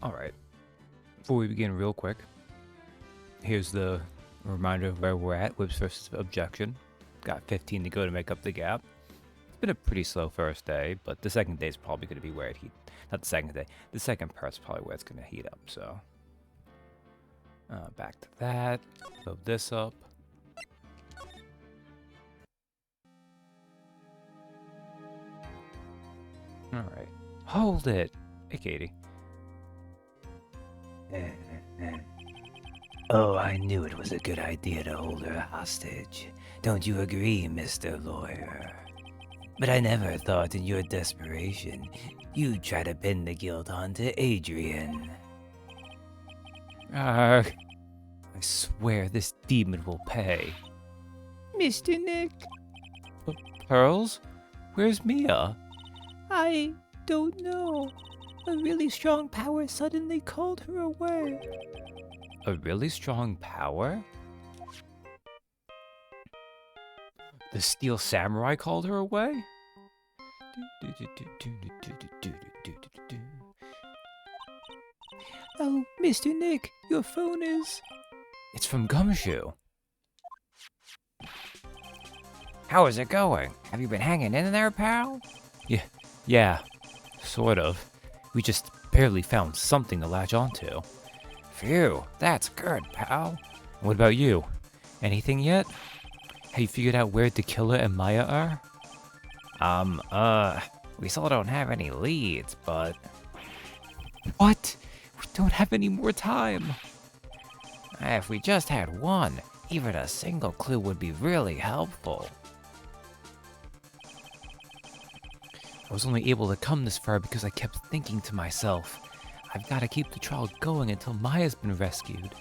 Alright, before we begin real quick, here's the reminder of where we're at. Whips versus Objection. Got 15 to go to make up the gap. It's been a pretty slow first day, but the second day is probably going to be where it heat. Not the second day. The second part's probably where it's going to heat up, so. Back to that. Load this up. Alright. Hold it! Hey, Katie. Oh, I knew it was a good idea to hold her hostage. Don't you agree, Mr. Lawyer? But I never thought in your desperation you'd try to pin the guilt onto Adrian. I swear this demon will pay. Mr. Nick, Pearls? Where's Mia? I don't know. A really strong power suddenly called her away. A really strong power? The Steel Samurai called her away? Oh, Mr. Nick, your phone is... It's from Gumshoe. How is it going? Have you been hanging in there, pal? Yeah, sort of. We just barely found something to latch onto. Phew, that's good, pal. What about you? Anything yet? Have you figured out where the killer and Maya are? We still don't have any leads, but... What? We don't have any more time. If we just had one, even a single clue would be really helpful. I was only able to come this far because I kept thinking to myself, I've got to keep the trial going until Maya's been rescued.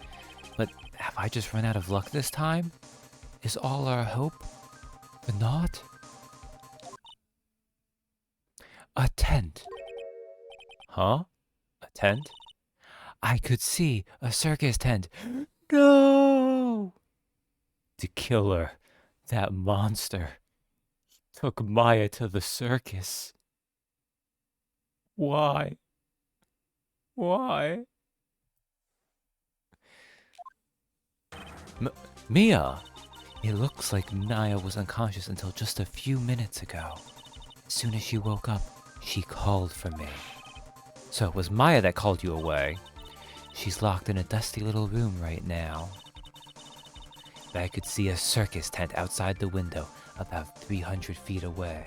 But have I just run out of luck this time? Is all our hope for naught? A tent. Huh? A tent? I could see a circus tent. No! The killer, that monster, took Maya to the circus. Why? Why? Mia! It looks like Maya was unconscious until just a few minutes ago. As soon as she woke up, she called for me. So it was Maya that called you away. She's locked in a dusty little room right now. But I could see a circus tent outside the window, about 300 feet away.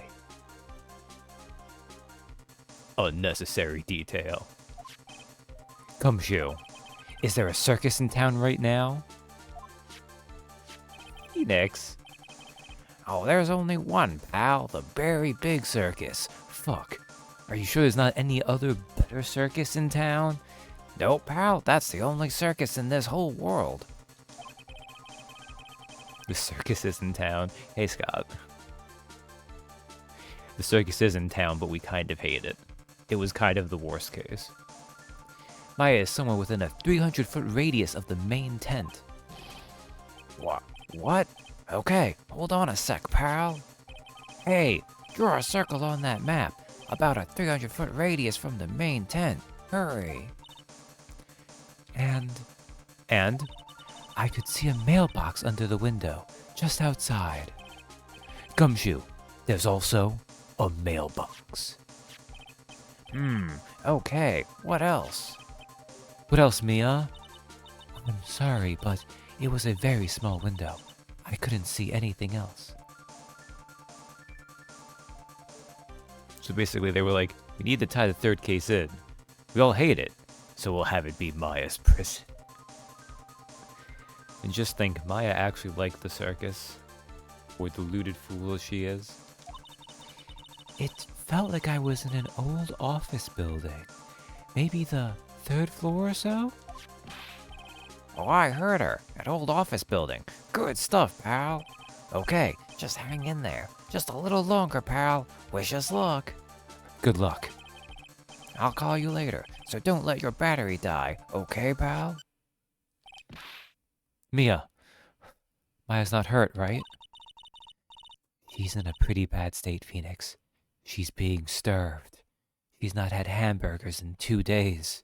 Unnecessary detail. Gumshoe, is there a circus in town right now? Phoenix? Oh, there's only one, pal. The very big circus. Fuck. Are you sure there's not any other better circus in town? No, pal. That's the only circus in this whole world. The circus is in town. Hey, Scott. The circus is in town, but we kind of hate it. It was kind of the worst case. Maya is somewhere within a 300-foot radius of the main tent. What? Okay, hold on a sec, pal. Hey, draw a circle on that map. About a 300-foot radius from the main tent. Hurry. And I could see a mailbox under the window, just outside. Gumshoe, there's also a mailbox. Okay, what else? What else, Mia? I'm sorry, but it was a very small window. I couldn't see anything else. So basically they were like, we need to tie the third case in. We all hate it, so we'll have it be Maya's prison. And just think, Maya actually liked the circus. Or deluded fool as she is. It felt like I was in an old office building. Maybe the 3rd floor or so? Oh, I heard her. An old office building. Good stuff, pal. Okay, just hang in there. Just a little longer, pal. Wish us luck. Good luck. I'll call you later, so don't let your battery die, okay, pal? Mia. Maya's not hurt, right? She's in a pretty bad state, Phoenix. She's being starved. She's not had hamburgers in 2 days.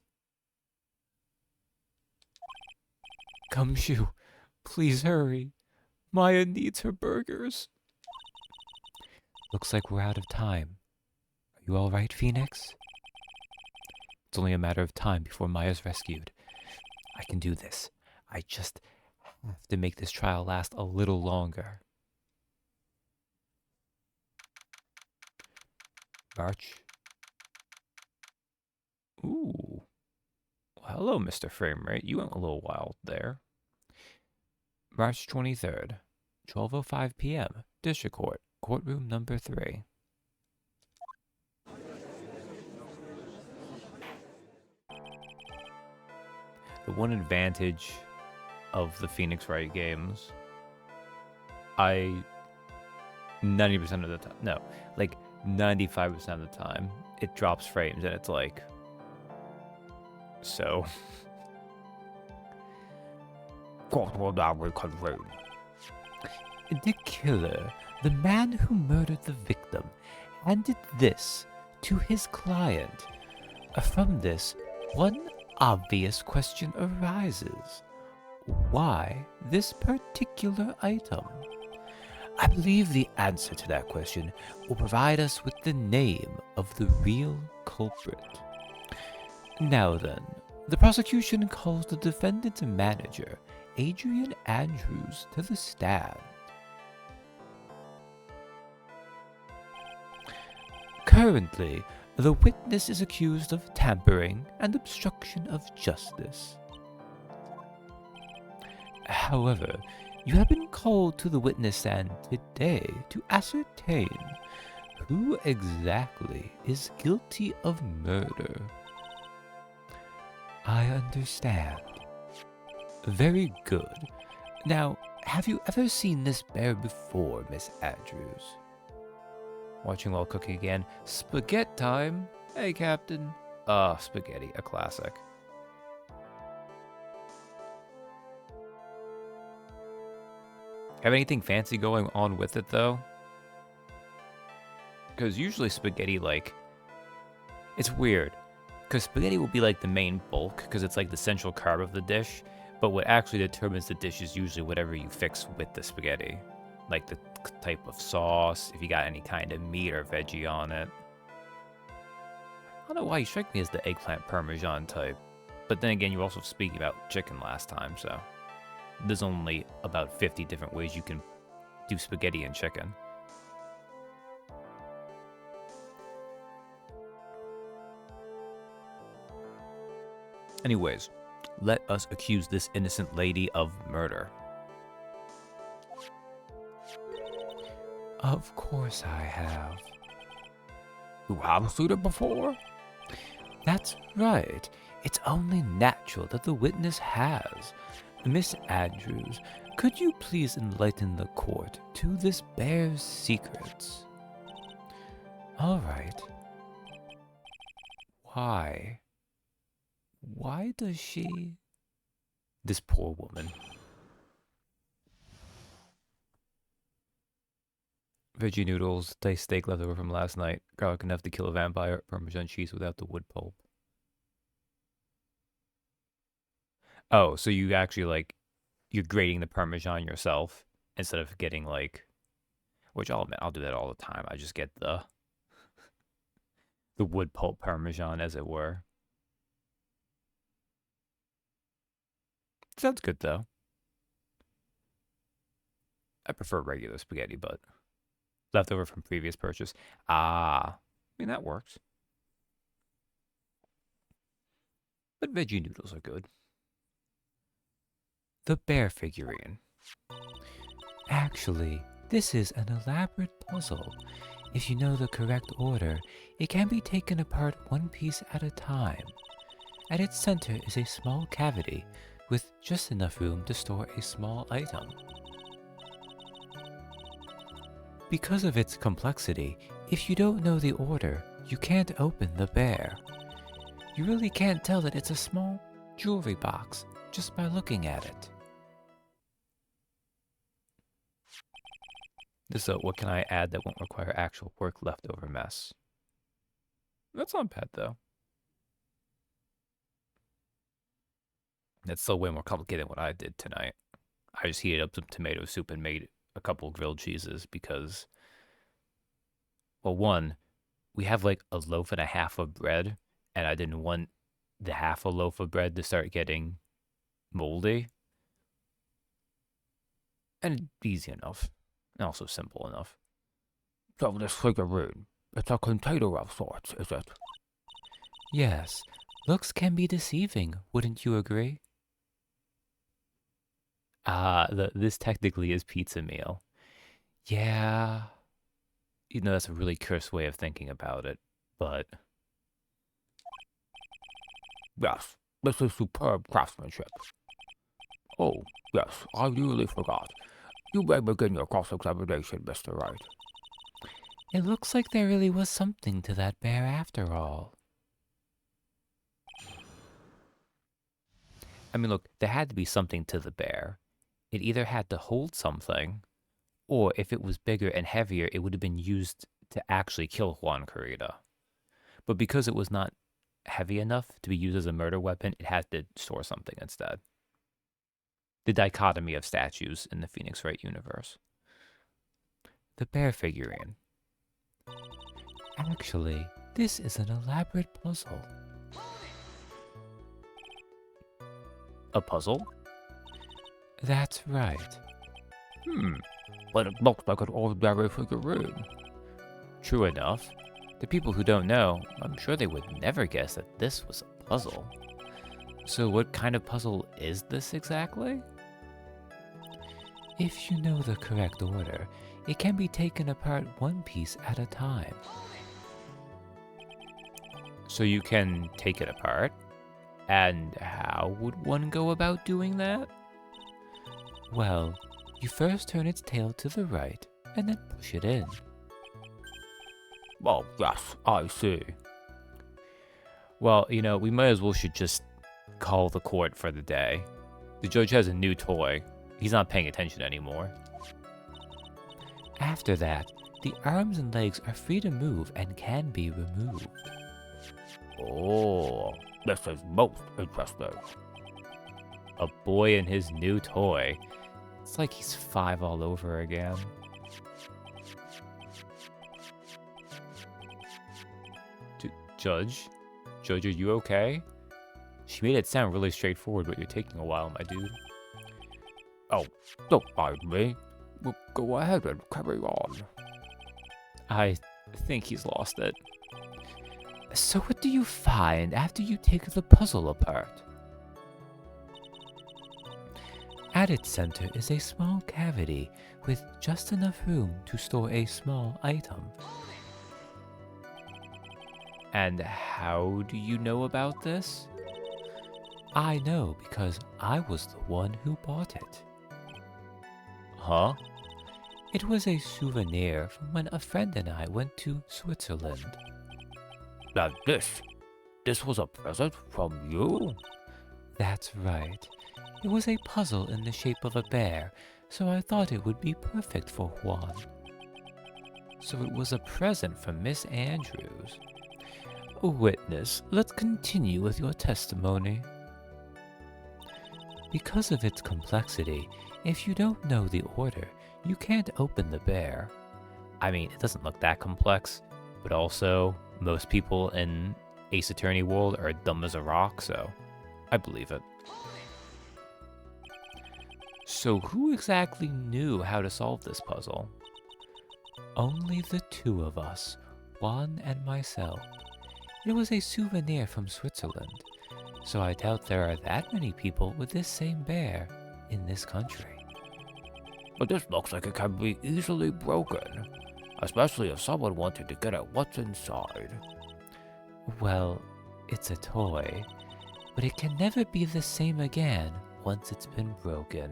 Gumshoe, please hurry. Maya needs her burgers. Looks like we're out of time. Are you all right, Phoenix? It's only a matter of time before Maya's rescued. I can do this. I just have to make this trial last a little longer. March. Ooh. Well, hello, Mr. Framerate. You went a little wild there. March 23rd, 12:05 p.m. District Court, courtroom number 3. The one advantage of the Phoenix Wright games, 90% of the time, no, like 95% of the time, it drops frames and it's like, so. Court will now reconvene. The killer, the man who murdered the victim, handed this to his client. From this, one obvious question arises. Why this particular item? I believe the answer to that question will provide us with the name of the real culprit. Now then, the prosecution calls the defendant's manager, Adrian Andrews, to the stand. Currently, the witness is accused of tampering and obstruction of justice. However, you have been called to the witness stand today to ascertain who exactly is guilty of murder. I understand. Very good. Now, have you ever seen this bear before, Miss Andrews? Watching while cooking again. Spaghetti time. Hey, Captain. Spaghetti, a classic. Have anything fancy going on with it, though? Because usually spaghetti, like, it's weird. Because spaghetti will be like the main bulk, because it's like the central carb of the dish. But what actually determines the dish is usually whatever you fix with the spaghetti. Like the type of sauce, if you got any kind of meat or veggie on it. I don't know why you strike me as the eggplant parmesan type. But then again, you were also speaking about chicken last time, so there's only about 50 different ways you can do spaghetti and chicken. Anyways, let us accuse this innocent lady of murder. Of course I have. You have seen it before? That's right. It's only natural that the witness has. Miss Andrews, could you please enlighten the court to this bear's secrets? All right. Why? Why does she... This poor woman. Veggie noodles, diced steak left over from last night, garlic enough to kill a vampire, Parmesan cheese without the wood pulp. Oh, so you actually, like, you're grating the Parmesan yourself instead of getting, like, which I'll admit, I'll do that all the time. I just get the wood pulp Parmesan, as it were. Sounds good, though. I prefer regular spaghetti, but leftover from previous purchase. I mean, that works. But veggie noodles are good. The bear figurine. Actually, this is an elaborate puzzle. If you know the correct order, it can be taken apart one piece at a time. At its center is a small cavity with just enough room to store a small item. Because of its complexity, if you don't know the order, you can't open the bear. You really can't tell that it's a small jewelry box just by looking at it. So what can I add that won't require actual work leftover mess? That's not bad, though. That's still way more complicated than what I did tonight. I just heated up some tomato soup and made a couple grilled cheeses because, well, one, we have like a loaf and a half of bread, and I didn't want the half a loaf of bread to start getting moldy. And easy enough, and also simple enough. So this figurine, it's a container of sorts, is it? Yes, looks can be deceiving, wouldn't you agree? This technically is pizza meal. Yeah, that's a really cursed way of thinking about it, but... Yes, this is superb craftsmanship. Oh, yes, I nearly forgot. You may begin your cross-examination, Mr. Wright. It looks like there really was something to that bear after all. I mean, look, there had to be something to the bear. It either had to hold something, or if it was bigger and heavier, it would have been used to actually kill Juan Carita. But because it was not heavy enough to be used as a murder weapon, it had to store something instead. The dichotomy of statues in the Phoenix Wright universe. The bear figurine. Actually, this is an elaborate puzzle. A puzzle? That's right. But it looks like an ordinary figurine. True enough. The people who don't know, I'm sure they would never guess that this was a puzzle. So what kind of puzzle is this exactly? If you know the correct order, it can be taken apart one piece at a time. So you can take it apart? And how would one go about doing that? Well, you first turn its tail to the right, and then push it in. Oh, yes, I see. Well, we might as well should just call the court for the day. The judge has a new toy. He's not paying attention anymore. After that, the arms and legs are free to move and can be removed. Oh, this is most interesting. A boy and his new toy. It's like he's 5 all over again. Judge? Judge, are you okay? She made it sound really straightforward, but you're taking a while, my dude. Oh, don't mind me. We'll go ahead and carry on. I think he's lost it. So what do you find after you take the puzzle apart? At its center is a small cavity with just enough room to store a small item. And how do you know about this? I know because I was the one who bought it. Huh? It was a souvenir from when a friend and I went to Switzerland. And this was a present from you? That's right. It was a puzzle in the shape of a bear, so I thought it would be perfect for Juan. So it was a present from Miss Andrews. Witness, let's continue with your testimony. Because of its complexity, if you don't know the order, you can't open the bear. I mean, it doesn't look that complex, but also, most people in Ace Attorney world are dumb as a rock, so I believe it. So who exactly knew how to solve this puzzle? Only the two of us, Juan and myself. It was a souvenir from Switzerland, so I doubt there are that many people with this same bear in this country. But this looks like it can be easily broken, especially if someone wanted to get at what's inside. Well, it's a toy, but it can never be the same again once it's been broken.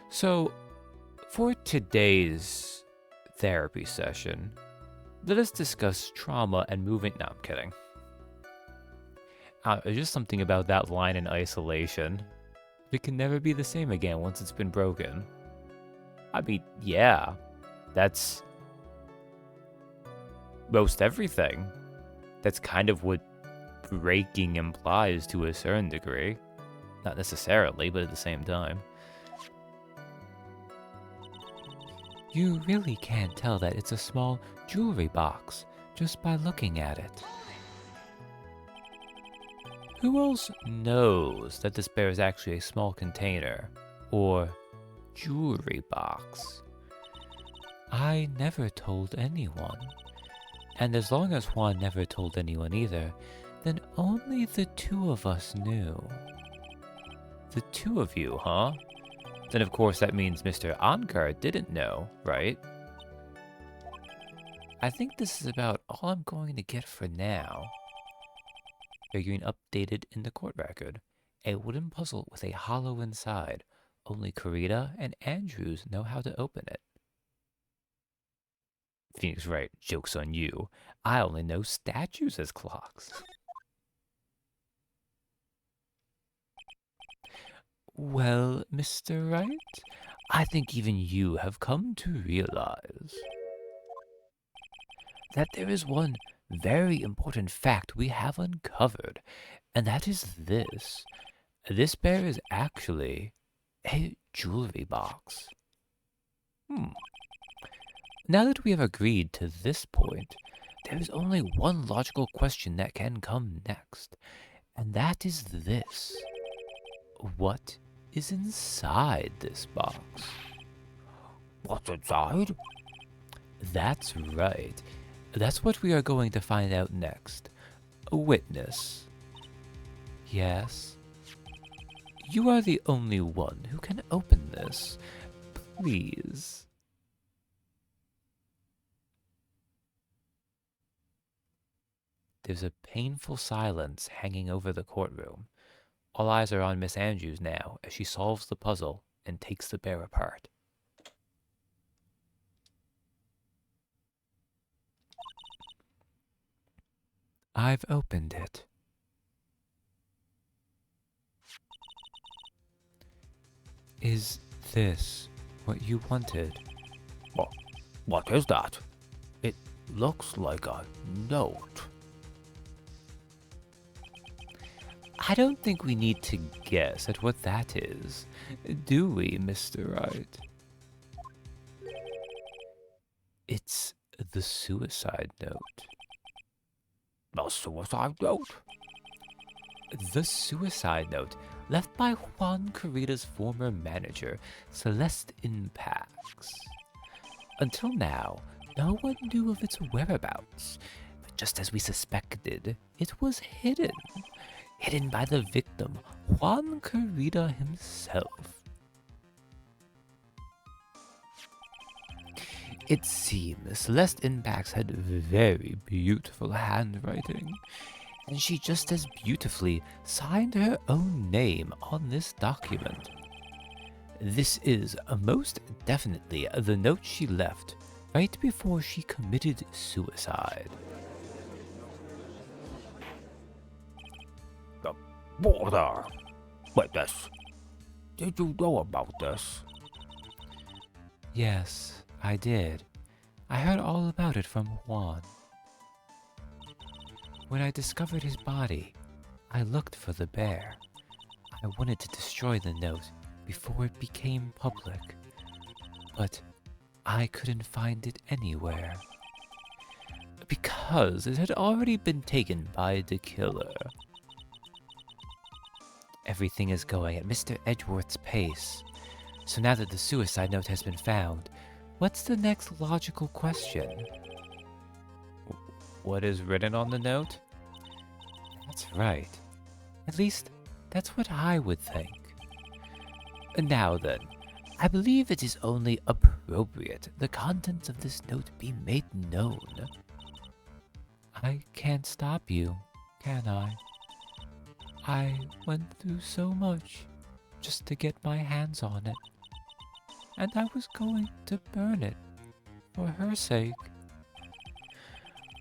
So, for today's therapy session, let us discuss trauma and moving. No, I'm kidding. Just something about that line in isolation. It can never be the same again once it's been broken. I mean, yeah, that's most everything. That's kind of what breaking implies to a certain degree. Not necessarily, but at the same time. You really can't tell that it's a small jewelry box just by looking at it. Who else knows that this bear is actually a small container or jewelry box? I never told anyone. And as long as Juan never told anyone either, then only the two of us knew. The two of you, huh? Then of course that means Mr. Ankar didn't know, right? I think this is about all I'm going to get for now. Figuring updated in the court record. A wooden puzzle with a hollow inside. Only Karita and Andrews know how to open it. Phoenix Wright, joke's on you. I only know statues as clocks. Well, Mr. Wright, I think even you have come to realize that there is one very important fact we have uncovered, and that is this. This bear is actually a jewelry box. Now that we have agreed to this point, there is only one logical question that can come next, and that is this. What is inside this box? What's inside? That's right. That's what we are going to find out next. A witness. Yes? You are the only one who can open this. Please. There's a painful silence hanging over the courtroom. All eyes are on Miss Andrews now as she solves the puzzle and takes the bear apart. I've opened it. Is this what you wanted? What is that? It looks like a note. I don't think we need to guess at what that is, do we, Mr. Wright? It's the suicide note. The suicide note? The suicide note left by Juan Carita's former manager, Celeste Impax. Until now, no one knew of its whereabouts, but just as we suspected, it was hidden. Hidden by the victim, Juan Carita himself. It seems Celeste Impax had very beautiful handwriting, and she just as beautifully signed her own name on this document. This is most definitely the note she left right before she committed suicide. The border. Witness, did you know about this? Yes, I did. I heard all about it from Juan. When I discovered his body, I looked for the bear. I wanted to destroy the note before it became public, but I couldn't find it anywhere. Because it had already been taken by the killer. Everything is going at Mr. Edgeworth's pace. So now that the suicide note has been found, what's the next logical question? What is written on the note? That's right. At least, that's what I would think. Now then, I believe it is only appropriate the contents of this note be made known. I can't stop you, can I? I went through so much just to get my hands on it. And I was going to burn it for her sake.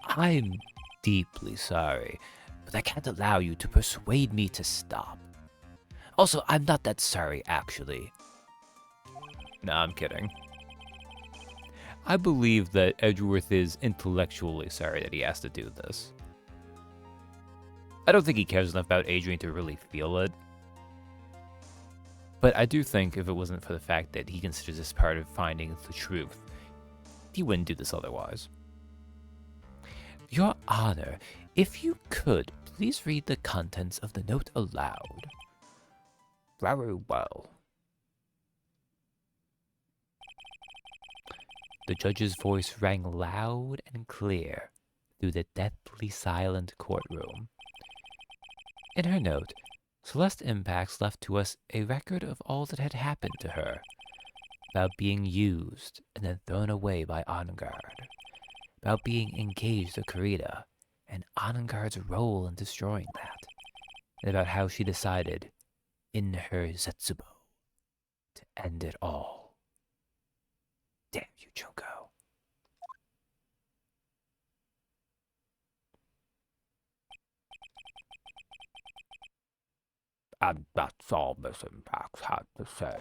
I'm deeply sorry, but I can't allow you to persuade me to stop. Also, I'm not that sorry, actually. No, I'm kidding. I believe that Edgeworth is intellectually sorry that he has to do this. I don't think he cares enough about Adrian to really feel it. But I do think if it wasn't for the fact that he considers this part of finding the truth, he wouldn't do this otherwise. Your Honor, if you could, please read the contents of the note aloud. Very well. The judge's voice rang loud and clear through the deathly silent courtroom. In her note, Celeste Impax left to us a record of all that had happened to her, about being used and then thrown away by Enguarde, about being engaged to Kurita, and Enguarde's role in destroying that, and about how she decided, in her Zetsubo, to end it all. Damn you, Junko. And that's all Miss Impax had to say.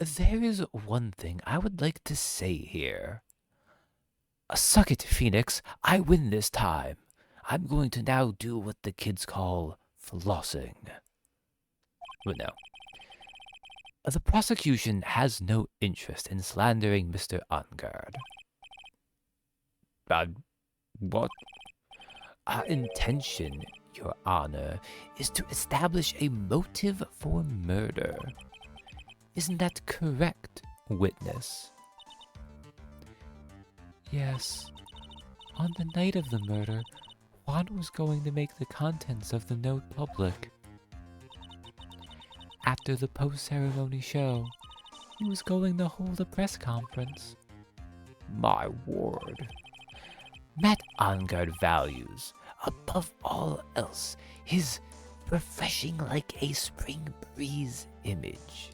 There is one thing I would like to say here. Suck it, Phoenix. I win this time. I'm going to now do what the kids call flossing. But no. The prosecution has no interest in slandering Mr. Enguarde. What? Our intention, Your Honor, is to establish a motive for murder. Isn't that correct, witness? Yes. On the night of the murder, Juan was going to make the contents of the note public. After the post-ceremony show, he was going to hold a press conference. My word. Matt Enguarde values, above all else, his refreshing like a spring breeze image.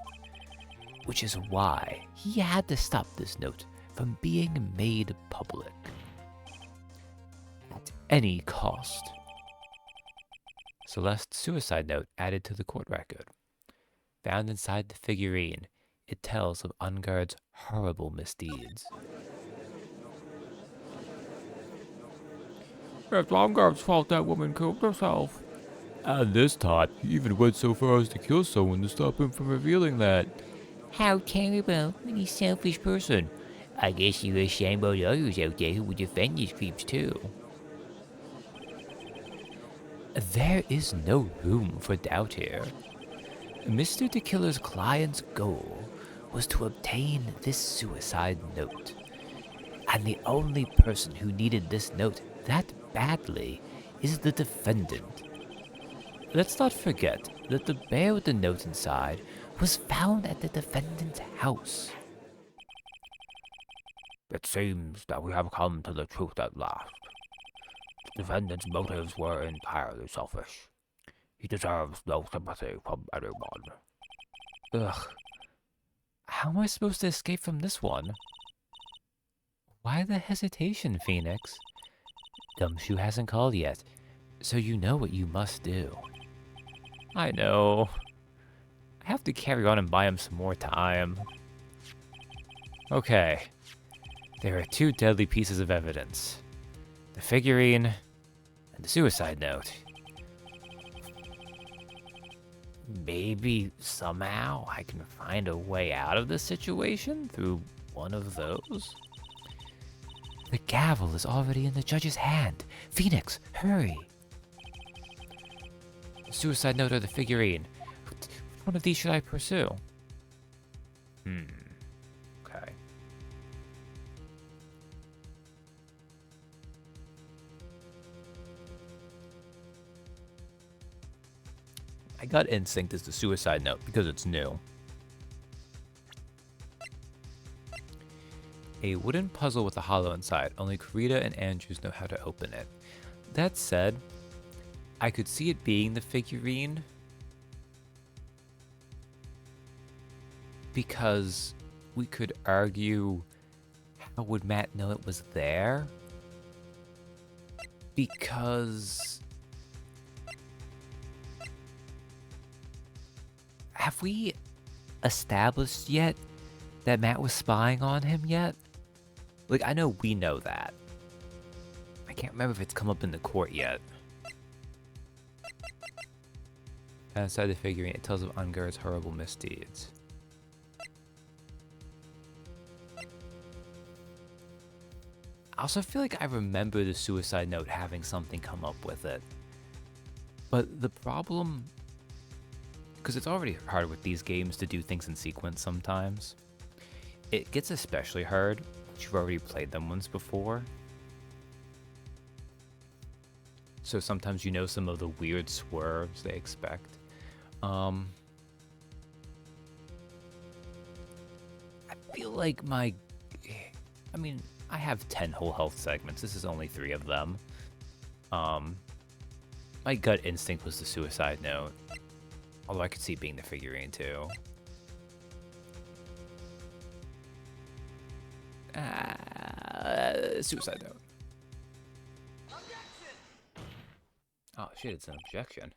Which is why he had to stop this note from being made public. At any cost. Celeste's suicide note added to the court record. Found inside the figurine, it tells of Enguarde's horrible misdeeds. It's Enguarde's fault that woman killed herself. And this time, he even went so far as to kill someone to stop him from revealing that. How terrible, what a selfish person. I guess you wish Shambo others out there who would defend these creeps too. There is no room for doubt here. Mr. DeKiller's client's goal was to obtain this suicide note. And the only person who needed this note that badly is the defendant. Let's not forget that the bear with the note inside was found at the defendant's house. It seems that we have come to the truth at last. The defendant's motives were entirely selfish. He deserves no sympathy from anyone. Ugh. How am I supposed to escape from this one? Why the hesitation, Phoenix? Gumshoe hasn't called yet, so you know what you must do. I know. I have to carry on and buy him some more time. Okay. There are two deadly pieces of evidence. The figurine and the suicide note. Maybe somehow I can find a way out of this situation through one of those? The gavel is already in the judge's hand. Phoenix, hurry! The suicide note or the figurine? Which one of these should I pursue? Okay. My gut instinct is the suicide note because it's new. A wooden puzzle with a hollow inside. Only Kurita and Andrews know how to open it. That said, I could see it being the figurine because we could argue, how would Matt know it was there? Because have we established yet that Matt was spying on him yet? Like, I know we know that. I can't remember if it's come up in the court yet. Inside the figurine, it tells of Ungard's horrible misdeeds. I also feel like I remember the suicide note having something come up with it. But the problem... because it's already hard with these games to do things in sequence sometimes. It gets especially hard once you've already played them once before. So sometimes you know some of the weird swerves they expect. I feel like I mean, I have 10 whole health segments. This is only 3 of them. My gut instinct was the suicide note. Although I could see it being the figurine too. Suicide note. Oh shit, it's an objection.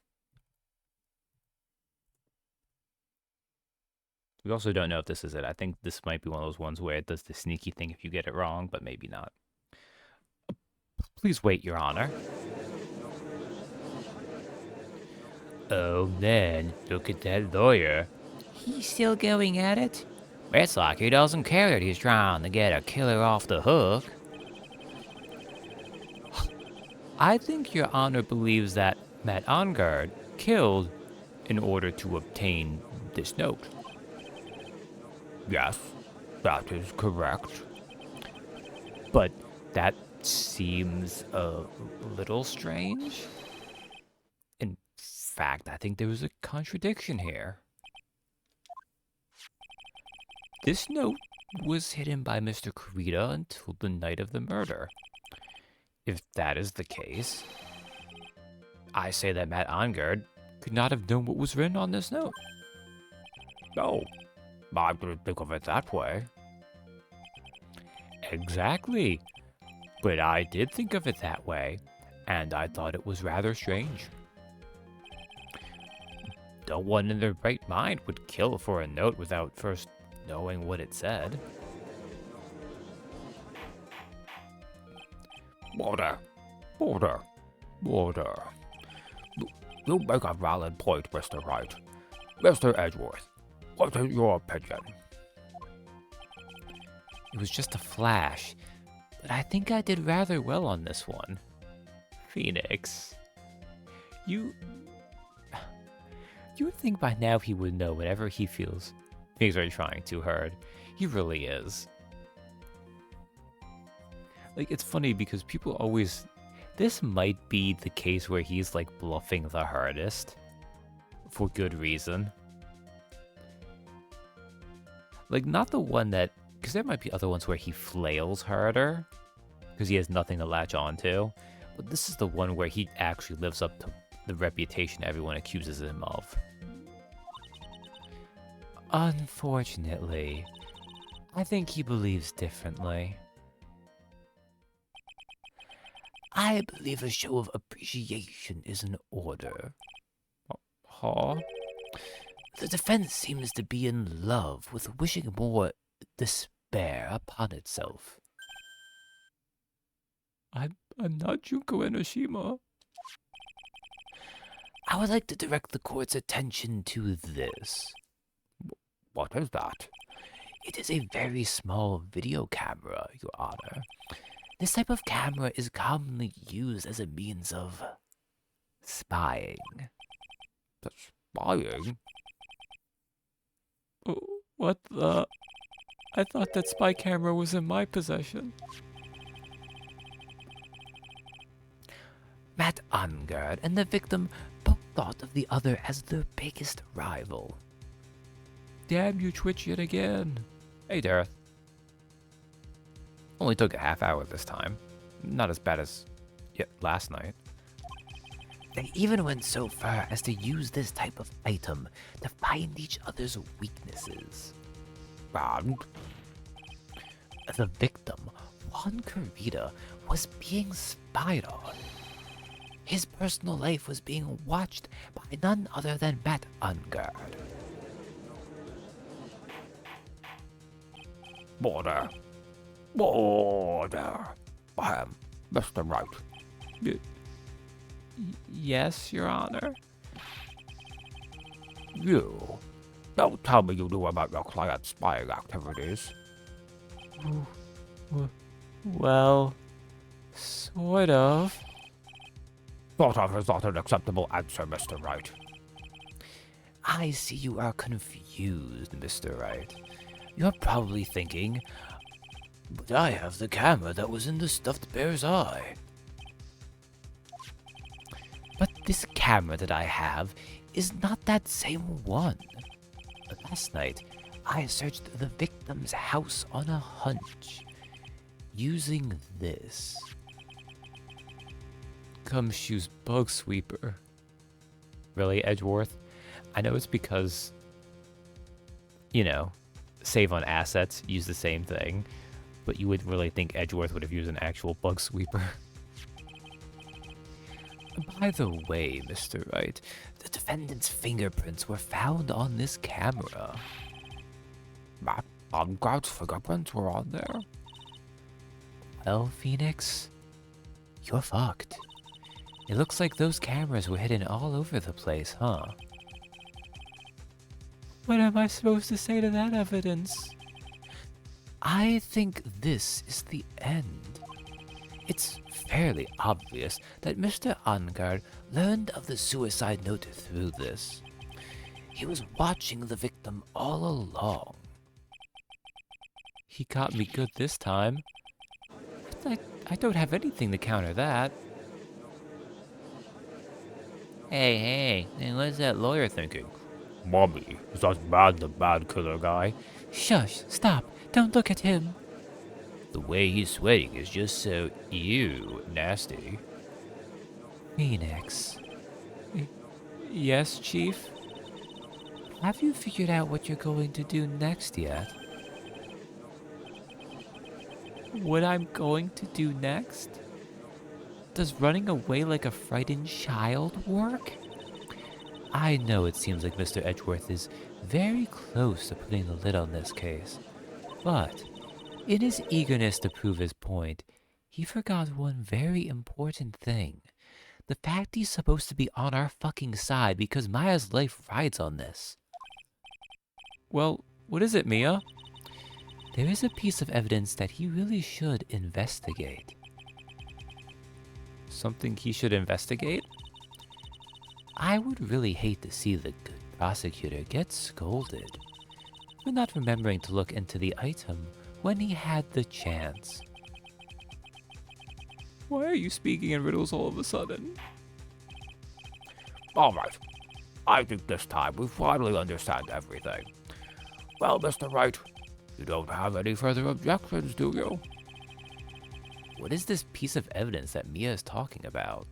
We also don't know if this is it. I think this might be one of those ones where it does the sneaky thing if you get it wrong, but maybe not. Please wait, Your Honor. Oh man, look at that lawyer. He's still going at it? It's like he doesn't care that he's trying to get a killer off the hook. I think Your Honor believes that Matt Ungard killed in order to obtain this note. Yes, that is correct. But that seems a little strange. In fact, I think there was a contradiction here. This note was hidden by Mr. Kurita until the night of the murder. If that is the case, I say that Matt Ungard could not have known what was written on this note. No, I didn't think of it that way. Exactly. But I did think of it that way, and I thought it was rather strange. No one in their right mind would kill for a note without first knowing what it said. Order. Order. Order. You make a valid point, Mr. Wright. Mr. Edgeworth, what is your opinion? It was just a flash, but I think I did rather well on this one. Phoenix. You would think by now he would know whenever he feels things are trying too hard. He really is. Like, it's funny because people always... This might be the case where he's, like, bluffing the hardest. For good reason. Like, not the one that... Because there might be other ones where he flails harder. Because he has nothing to latch onto. But this is the one where he actually lives up to the reputation everyone accuses him of. Unfortunately, I think he believes differently. I believe a show of appreciation is in order. Huh? The defense seems to be in love with wishing more despair upon itself. I'm not Junko Enoshima. I would like to direct the court's attention to this. What is that? It is a very small video camera, Your Honor. This type of camera is commonly used as a means of spying. Spying? What the? I thought that spy camera was in my possession. Matt Ungard and the victim both thought of the other as their biggest rival. Damn you, Twitch yet again. Hey, Dareth. Only took a half hour this time. Not as bad as last night. They even went so far as to use this type of item to find each other's weaknesses. And the victim, Juan Kurita, was being spied on. His personal life was being watched by none other than Matt Ungard. Border. Border. I am Mr. Wright. Yes, Your Honor. You. Don't tell me you knew about your client's spying activities. Well, sort of. Sort of is not an acceptable answer, Mr. Wright. I see you are confused, Mr. Wright. You're probably thinking, but I have the camera that was in the stuffed bear's eye. But this camera that I have is not that same one. Last night, I searched the victim's house on a hunch, using this. Gumshoe's bug sweeper. Really, Edgeworth? I know it's because, you know, save on assets, use the same thing, but you wouldn't really think Edgeworth would have used an actual bug sweeper. By the way, Mr. Wright, the defendant's fingerprints were found on this camera. My unguard's fingerprints were on there. Well, Phoenix, you're fucked. It looks like those cameras were hidden all over the place, huh? What am I supposed to say to that evidence? I think this is the end. It's fairly obvious that Mr. Angard learned of the suicide note through this. He was watching the victim all along. He got me good this time. I don't have anything to counter that. Hey, what's that lawyer thinking? Mommy, is that man the bad killer guy? Shush, stop, don't look at him. The way he's sweating is just so nasty. Phoenix. Yes, Chief? Have you figured out what you're going to do next yet? What I'm going to do next? Does running away like a frightened child work? I know it seems like Mr. Edgeworth is very close to putting the lid on this case, but in his eagerness to prove his point, he forgot one very important thing. The fact he's supposed to be on our fucking side because Maya's life rides on this. Well, what is it, Mia? There is a piece of evidence that he really should investigate. Something he should investigate? I would really hate to see the good prosecutor get scolded for not remembering to look into the item when he had the chance. Why are you speaking in riddles all of a sudden? Alright. I think this time we finally understand everything. Well, Mr. Wright, you don't have any further objections, do you? What is this piece of evidence that Mia is talking about?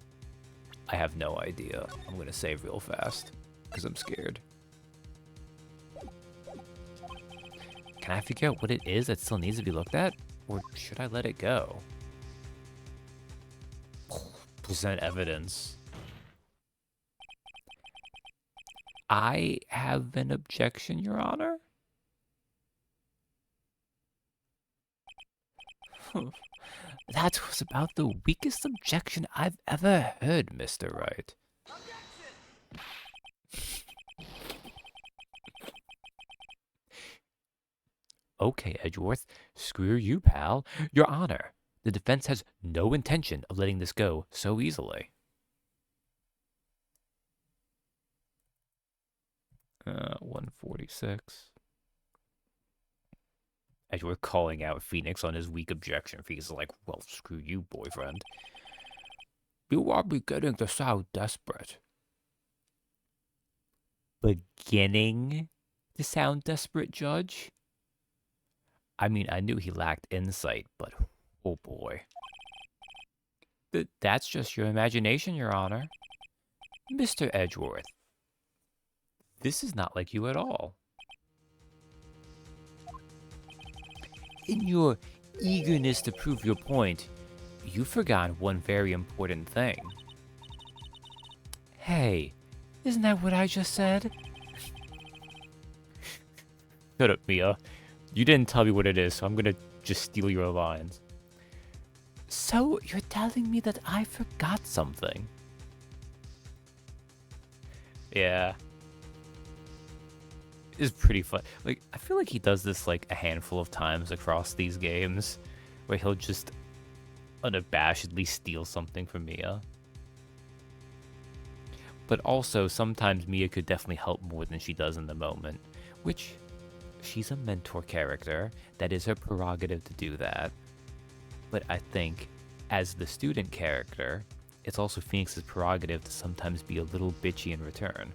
I have no idea. I'm gonna save real fast, because I'm scared. Can I figure out what it is that still needs to be looked at? Or should I let it go? Present evidence. I have an objection, Your Honor. That was about the weakest objection I've ever heard, Mr. Wright. Okay, Edgeworth, screw you, pal. Your Honor, the defense has no intention of letting this go so easily. 146. Edgeworth calling out Phoenix on his weak objection. Phoenix is like, well, screw you, boyfriend. You are beginning to sound desperate. Beginning to sound desperate, Judge? I mean, I knew he lacked insight, but oh boy. That's just your imagination, Your Honor. Mr. Edgeworth, this is not like you at all. In your eagerness to prove your point, you forgot one very important thing. Hey, isn't that what I just said? Shut up, Mia. You didn't tell me what it is, so I'm gonna just steal your lines. So, you're telling me that I forgot something? Yeah. It's pretty fun. Like, I feel like he does this, like, a handful of times across these games, where he'll just unabashedly steal something from Mia. But also, sometimes Mia could definitely help more than she does in the moment, which, she's a mentor character. That is her prerogative to do that. But I think, as the student character, it's also Phoenix's prerogative to sometimes be a little bitchy in return.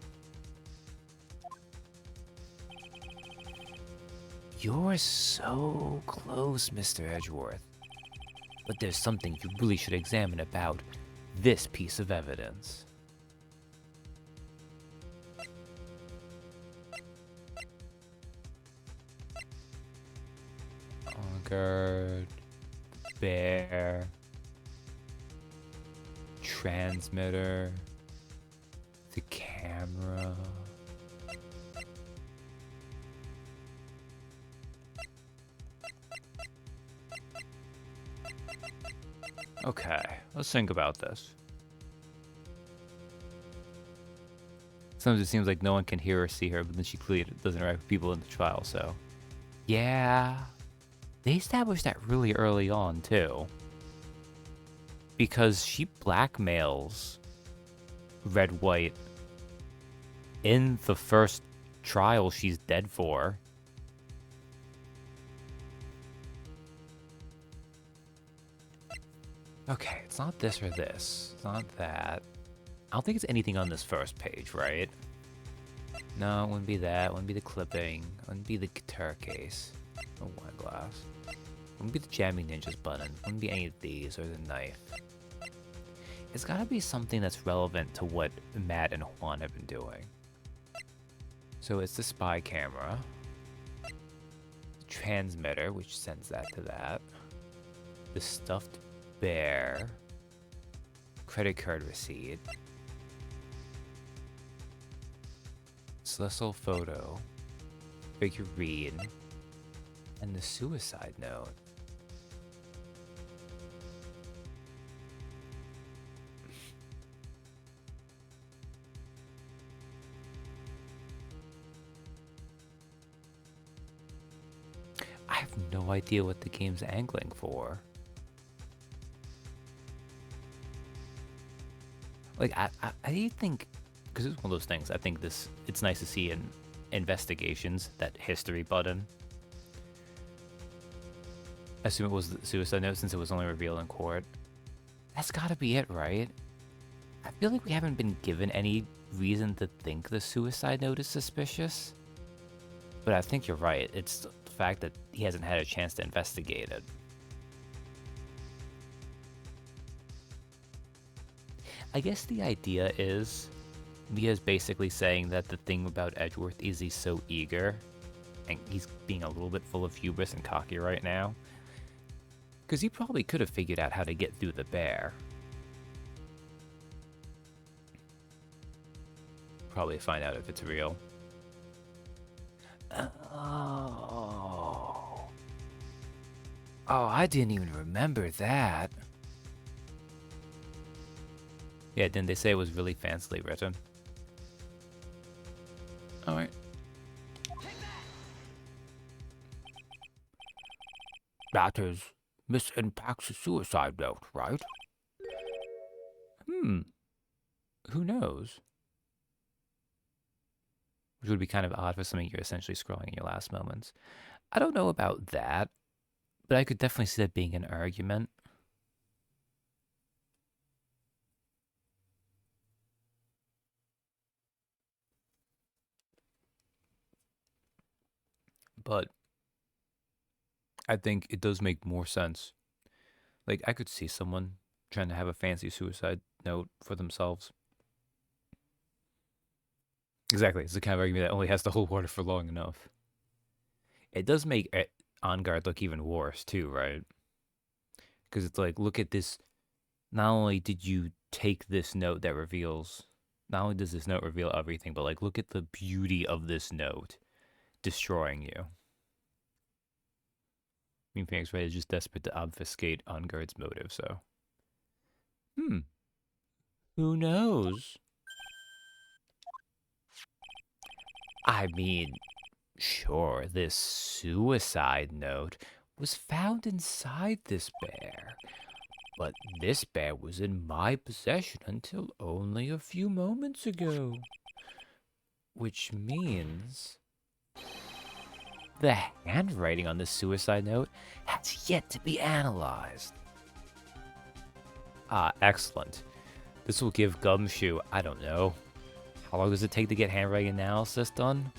You're so close, Mr. Edgeworth. But there's something you really should examine about this piece of evidence. Guard, bear, transmitter, the camera. Okay, let's think about this. Sometimes it seems like no one can hear or see her, but then she clearly doesn't interact with people in the trial, so... Yeah... They established that really early on, too. Because she blackmails Red White in the first trial she's dead for. Okay, it's not this or this. It's not that. I don't think it's anything on this first page, right? No, it wouldn't be that. It wouldn't be the clipping. It wouldn't be the guitar case. A wine glass. Wouldn't be the Jamming Ninjas button. Wouldn't be any of these or the knife. It's gotta be something that's relevant to what Matt and Juan have been doing. So it's the spy camera. The transmitter, which sends that to that. The stuffed bear. Credit card receipt. Celestial photo. Figurine. And the suicide note. I have no idea what the game's angling for. Like, I think, because it's one of those things, I think it's nice to see in investigations, that history button. I assume it was the suicide note since it was only revealed in court. That's gotta be it, right? I feel like we haven't been given any reason to think the suicide note is suspicious. But I think you're right. It's the fact that he hasn't had a chance to investigate it. I guess the idea is Mia's basically saying that the thing about Edgeworth is he's so eager, and he's being a little bit full of hubris and cocky right now. Because he probably could have figured out how to get through the bear. Probably find out if it's real. Oh. Oh, I didn't even remember that. Yeah, didn't they say it was really fancily written? Alright. That is Miss Impact's suicide note, right? Who knows? Which would be kind of odd for something you're essentially scrolling in your last moments. I don't know about that, but I could definitely see that being an argument. But I think it does make more sense. Like, I could see someone trying to have a fancy suicide note for themselves. Exactly. It's the kind of argument that only has to hold water for long enough. It does make On Guard look even worse, too, right? Because it's like, look at this. Not only did you take this note that reveals, not only does this note reveal everything, but like, look at the beauty of this note destroying you. mean, Phoenix Wright is just desperate to obfuscate Onguard's motive, so. Who knows? I mean, sure, this suicide note was found inside this bear, but this bear was in my possession until only a few moments ago. Which means the handwriting on this suicide note has yet to be analyzed. Ah, excellent. This will give Gumshoe, I don't know, how long does it take to get handwriting analysis done?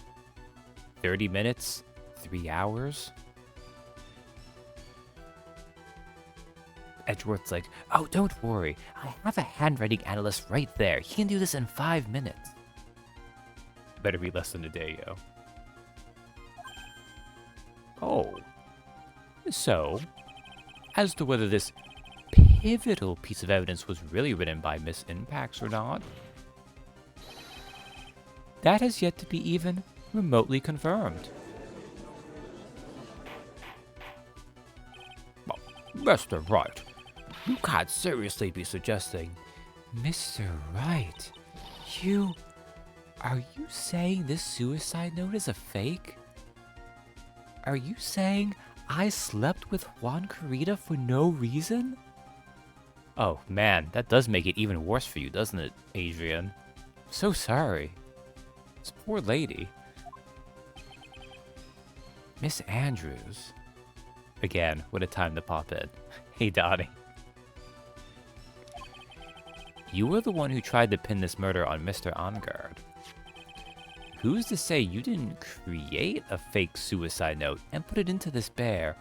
30 minutes? 3 hours? Edgeworth's like, oh, don't worry. I have a handwriting analyst right there. He can do this in 5 minutes. Better be less than a day, yo. Oh. So, as to whether this pivotal piece of evidence was really written by Miss Impax or not, that has yet to be even remotely confirmed. Well, Mr. Wright, you can't seriously be suggesting... Mr. Wright, you... Are you saying this suicide note is a fake? Are you saying I slept with Juan Carita for no reason? Oh man, that does make it even worse for you, doesn't it, Adrian? So sorry. This poor lady. Miss Andrews. Again, what a time to pop in. Hey, Donnie. You were the one who tried to pin this murder on Mr. Onguard. Who's to say you didn't create a fake suicide note and put it into this bear?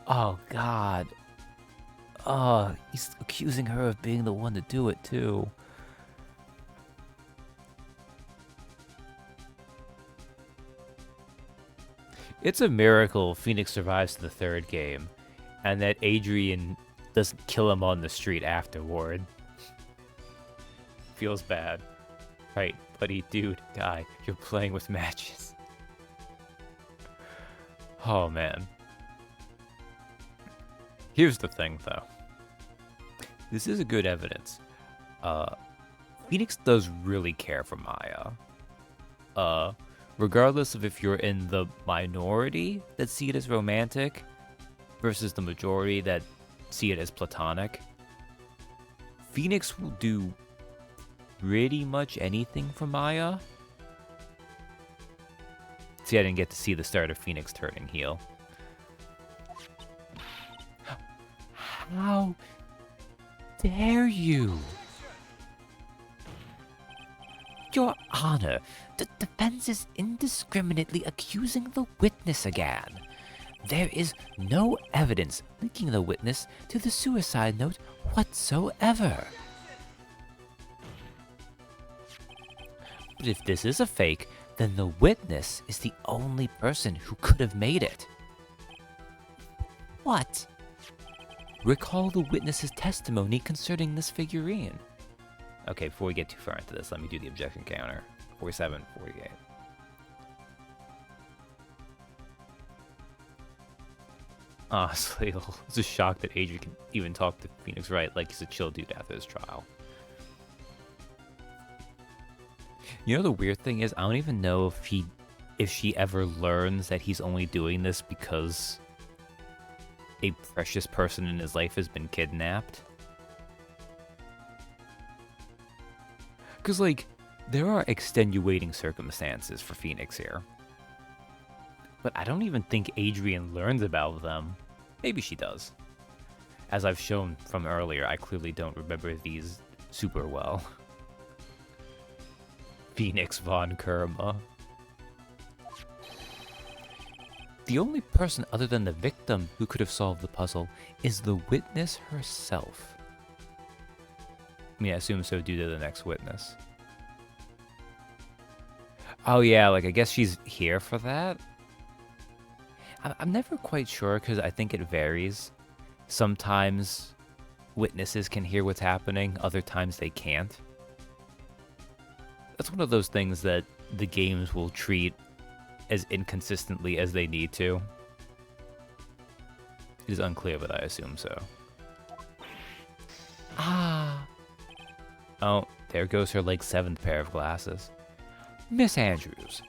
Oh, God. Oh, he's accusing her of being the one to do it, too. It's a miracle Phoenix survives to the third game, and that Adrian doesn't kill him on the street afterward. Feels bad. Right, buddy, dude, guy, you're playing with matches. Oh, man. Here's the thing, though. This is a good evidence. Phoenix does really care for Maya. Regardless of if you're in the minority that see it as romantic versus the majority that see it as platonic, Phoenix will do pretty much anything for Maya. See, I didn't get to see the start of Phoenix turning heel. How dare you? Your Honor, the defense is indiscriminately accusing the witness again. There is no evidence linking the witness to the suicide note whatsoever. But if this is a fake, then the witness is the only person who could have made it. What? Recall the witness's testimony concerning this figurine. Okay, before we get too far into this, let me do the objection counter. 47, 48. Honestly, I was just shocked that Adrian could even talk to Phoenix Wright like he's a chill dude after his trial. You know, the weird thing is, I don't even know if she ever learns that he's only doing this because a precious person in his life has been kidnapped. Because, like, there are extenuating circumstances for Phoenix here. But I don't even think Adrian learns about them. Maybe she does. As I've shown from earlier, I clearly don't remember these super well. Phoenix von Kerma. The only person other than the victim who could have solved the puzzle is the witness herself. I mean, I assume so due to the next witness. Oh yeah, like I guess she's here for that? I'm never quite sure because I think it varies. Sometimes witnesses can hear what's happening, other times they can't. That's one of those things that the games will treat as inconsistently as they need to. It is unclear, but I assume so. Ah. Oh, there goes her like 7th pair of glasses. Miss Andrews,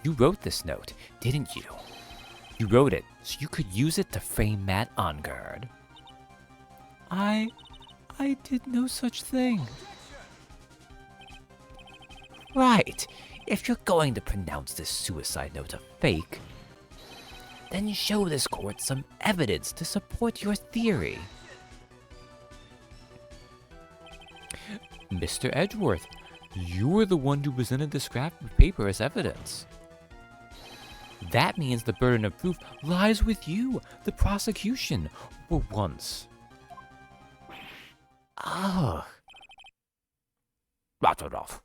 you wrote this note, didn't you? You wrote it so you could use it to frame Matt on guard. I did no such thing. Right. If you're going to pronounce this suicide note a fake, then show this court some evidence to support your theory. Mr. Edgeworth, you were the one who presented the scrap of paper as evidence. That means the burden of proof lies with you, the prosecution, for once. Ugh. That's enough.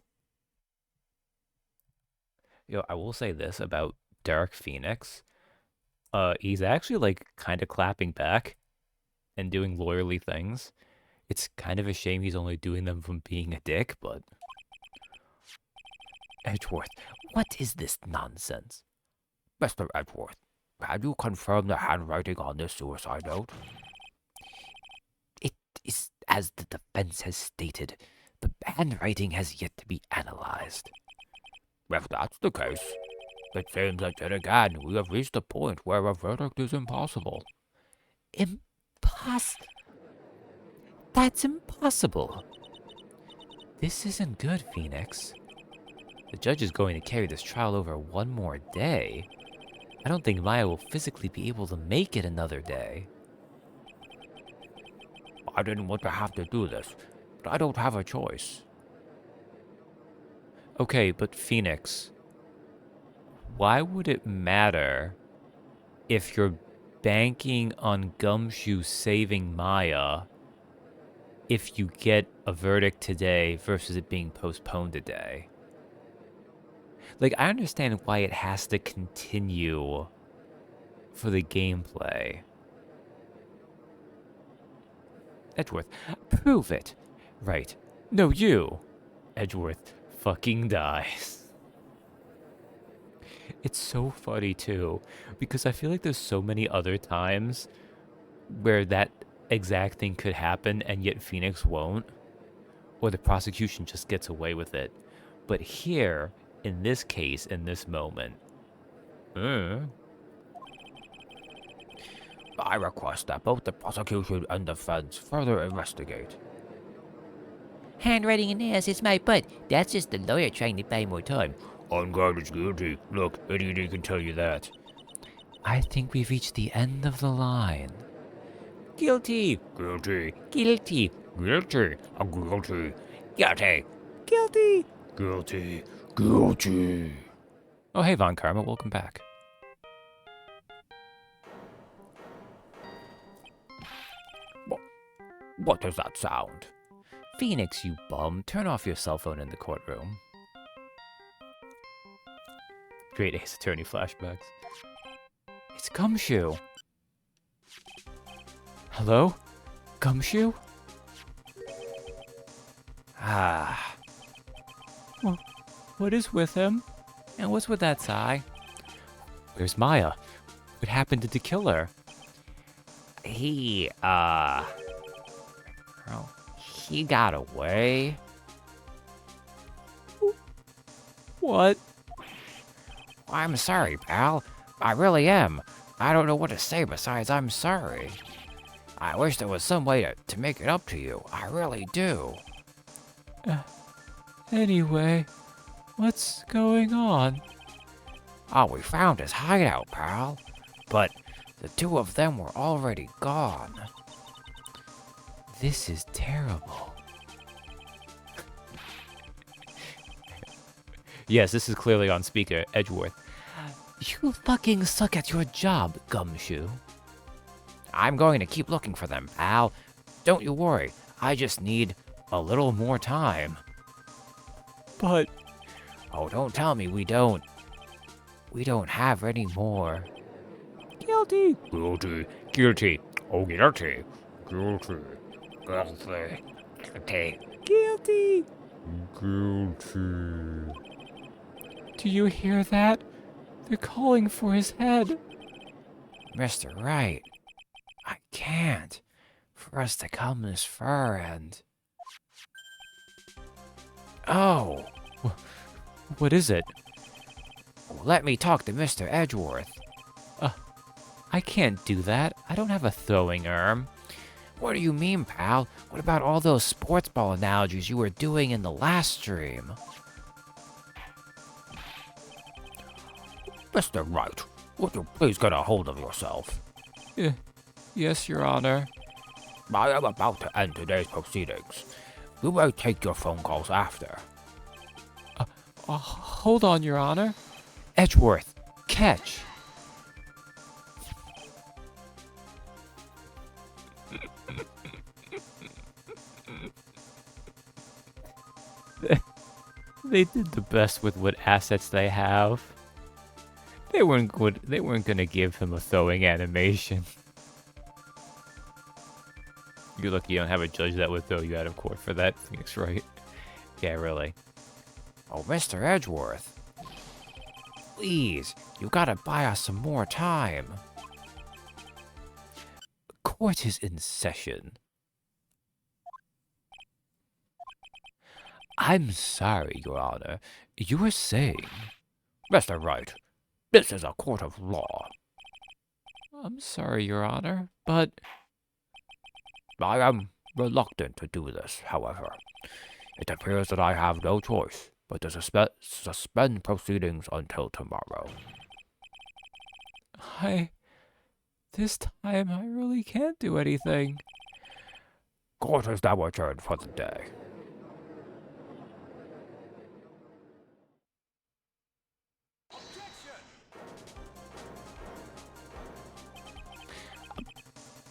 I will say this about Dark Phoenix. He's actually like kind of clapping back and doing lawyerly things. It's kind of a shame he's only doing them from being a dick, but... Edgeworth, what is this nonsense? Mr. Edgeworth, can you confirm the handwriting on this suicide note? It is as the defense has stated. The handwriting has yet to be analyzed. If that's the case, it seems that yet again we have reached a point where a verdict is impossible. That's impossible. This isn't good, Phoenix. The judge is going to carry this trial over one more day. I don't think Maya will physically be able to make it another day. I didn't want to have to do this, but I don't have a choice. Okay, but Phoenix, why would it matter if you're banking on Gumshoe saving Maya if you get a verdict today versus it being postponed a day? Like, I understand why it has to continue for the gameplay. Edgeworth, prove it. Right. No, you. Edgeworth fucking dies. It's so funny, too, because I feel like there's so many other times where that exact thing could happen and yet Phoenix won't, or the prosecution just gets away with it. But here, in this case, in this moment, I request that both the prosecution and defense further investigate. Handwriting analysis, my butt. That's just the lawyer trying to buy more time. On guard is guilty. Look, Adrian can tell you that. I think we've reached the end of the line. Guilty. Guilty. Guilty. Guilty. I'm guilty. Guilty. Guilty. Guilty. Guilty. Oh, hey, Von Karma, welcome back. What does that sound? Phoenix, you bum, turn off your cell phone in the courtroom. Great Ace Attorney flashbacks. It's Gumshoe. Hello? Gumshoe? Ah. Well, what is with him? And what's with that sigh? Where's Maya? What happened to the killer? He got away. What? I'm sorry, pal. I really am. I don't know what to say besides I'm sorry. I wish there was some way to make it up to you. I really do. Anyway, what's going on? Oh, we found his hideout, pal. But the two of them were already gone. This is terrible. Yes, this is clearly on speaker, Edgeworth. You fucking suck at your job, Gumshoe. I'm going to keep looking for them, pal. Don't you worry. I just need a little more time. But... Oh, don't tell me we don't have any more. Guilty. Guilty. Guilty. Oh, guilty. Guilty. Guilty. Guilty. Guilty. Guilty. Do you hear that? They're calling for his head. Mr. Wright, I can't. For us to come this far and... Oh! What is it? Let me talk to Mr. Edgeworth. I can't do that. I don't have a throwing arm. What do you mean, pal? What about all those sports ball analogies you were doing in the last stream? Mr. Wright, would you please get a hold of yourself? Yes, Your Honor. I am about to end today's proceedings. You may take your phone calls after. Hold on, Your Honor. Edgeworth, catch! They did the best with what assets they have. They weren't good. They weren't gonna give him a throwing animation. You're lucky you don't have a judge that would throw you out of court for that, Phoenix, right? Yeah, really. Oh, Mr. Edgeworth. Please, you gotta buy us some more time. Court is in session. I'm sorry, Your Honor. You were saying... Mr. Wright, this is a court of law. I'm sorry, Your Honor, but... I am reluctant to do this, however. It appears that I have no choice but to suspend proceedings until tomorrow. This time, I really can't do anything. Court is now adjourned for the day.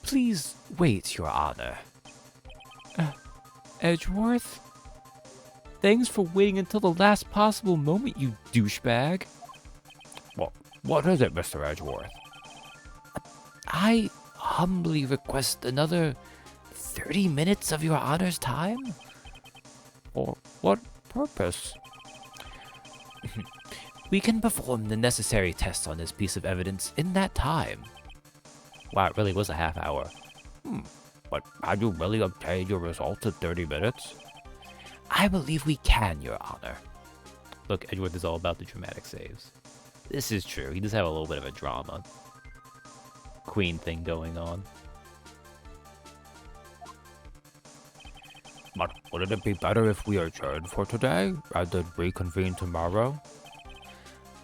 Please wait, Your Honor. Edgeworth? Thanks for waiting until the last possible moment, you douchebag. What is it, Mr. Edgeworth? I humbly request another 30 minutes of Your Honor's time? For what purpose? We can perform the necessary tests on this piece of evidence in that time. Wow, it really was a half hour. But had you really obtained your results in 30 minutes? I believe we can, Your Honor. Look, Edgeworth is all about the dramatic saves. This is true. He does have a little bit of a drama queen thing going on. But wouldn't it be better if we adjourned for today rather than reconvene tomorrow?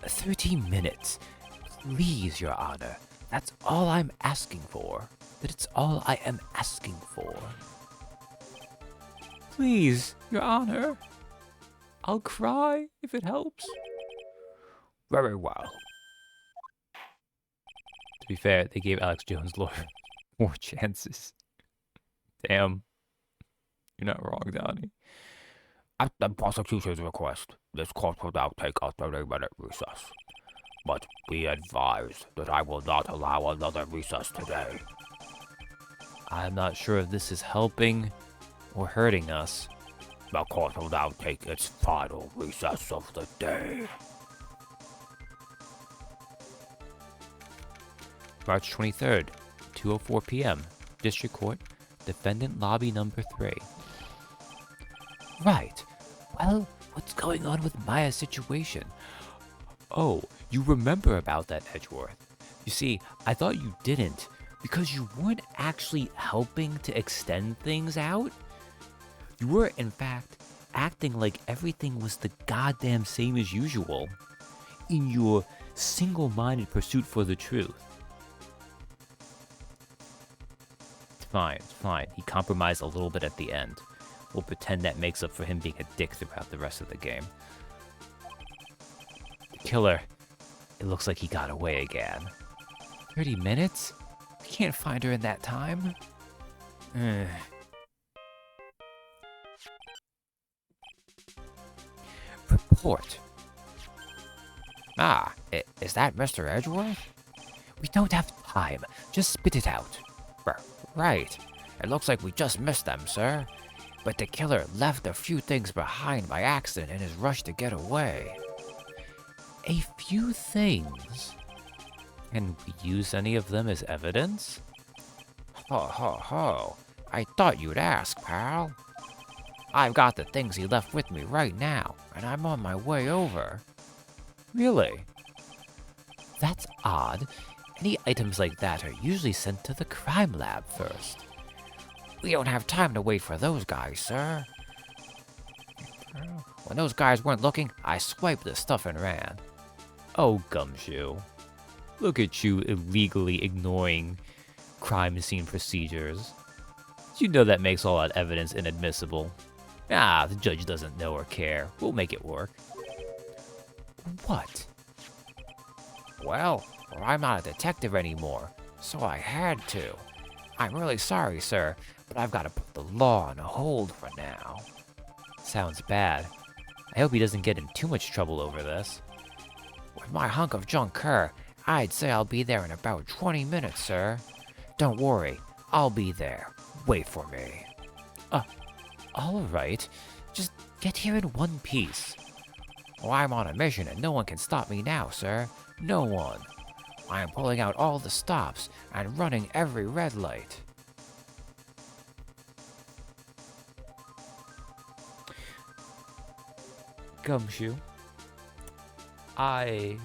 30 minutes. Please, Your Honor. That's all I'm asking for. That's all I am asking for. Please, Your Honor. I'll cry if it helps. Very well. To be fair, they gave Alex Jones' lawyer more chances. Damn. You're not wrong, Donnie. At the prosecution's request, this court will now take a 30-minute recess. But be advised that I will not allow another recess today. I'm not sure if this is helping or hurting us. The court will now take its final recess of the day. March 23rd, 2:04 p.m. District Court, Defendant Lobby Number 3. Right. Well, what's going on with Maya's situation? Oh, you remember about that, Edgeworth. You see, I thought you didn't, because you weren't actually helping to extend things out. You were, in fact, acting like everything was the goddamn same as usual in your single-minded pursuit for the truth. It's fine. He compromised a little bit at the end. We'll pretend that makes up for him being a dick throughout the rest of the game. The killer, it looks like he got away again. 30 minutes? We can't find her in that time. Report. Ah, is that Mr. Edgeworth? We don't have time. Just spit it out. Right. It looks like we just missed them, sir. But the killer left a few things behind by accident in his rush to get away. A few things? Can we use any of them as evidence? Ho, ho, ho. I thought you'd ask, pal. I've got the things he left with me right now, and I'm on my way over. Really? That's odd. Any items like that are usually sent to the crime lab first. We don't have time to wait for those guys, sir. When those guys weren't looking, I swiped the stuff and ran. Oh, Gumshoe. Look at you illegally ignoring crime scene procedures. You know that makes all that evidence inadmissible. Ah, the judge doesn't know or care. We'll make it work. What? Well, I'm not a detective anymore, so I had to. I'm really sorry, sir, but I've got to put the law on hold for now. Sounds bad. I hope he doesn't get in too much trouble over this. With my hunk of junk car, I'd say I'll be there in about 20 minutes, sir. Don't worry, I'll be there. Wait for me. Alright. Just get here in one piece. Well, I'm on a mission and no one can stop me now, sir. No one. I am pulling out all the stops and running every red light. Gumshoe. I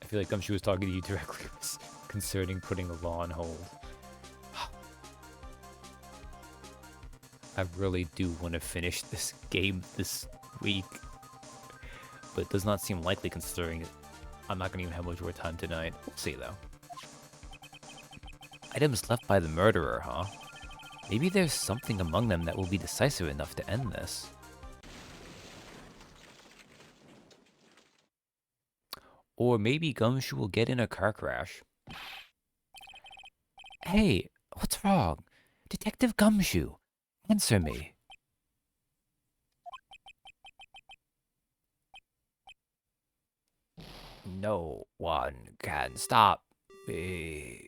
feel like Gumshoe was talking to you directly concerning putting the law on hold. I really do want to finish this game this week, but it does not seem likely considering I'm not going to even have much more time tonight. We'll see, though. Items left by the murderer, huh? Maybe there's something among them that will be decisive enough to end this. Or maybe Gumshoe will get in a car crash. Hey, what's wrong? Detective Gumshoe, answer me. No one can stop me.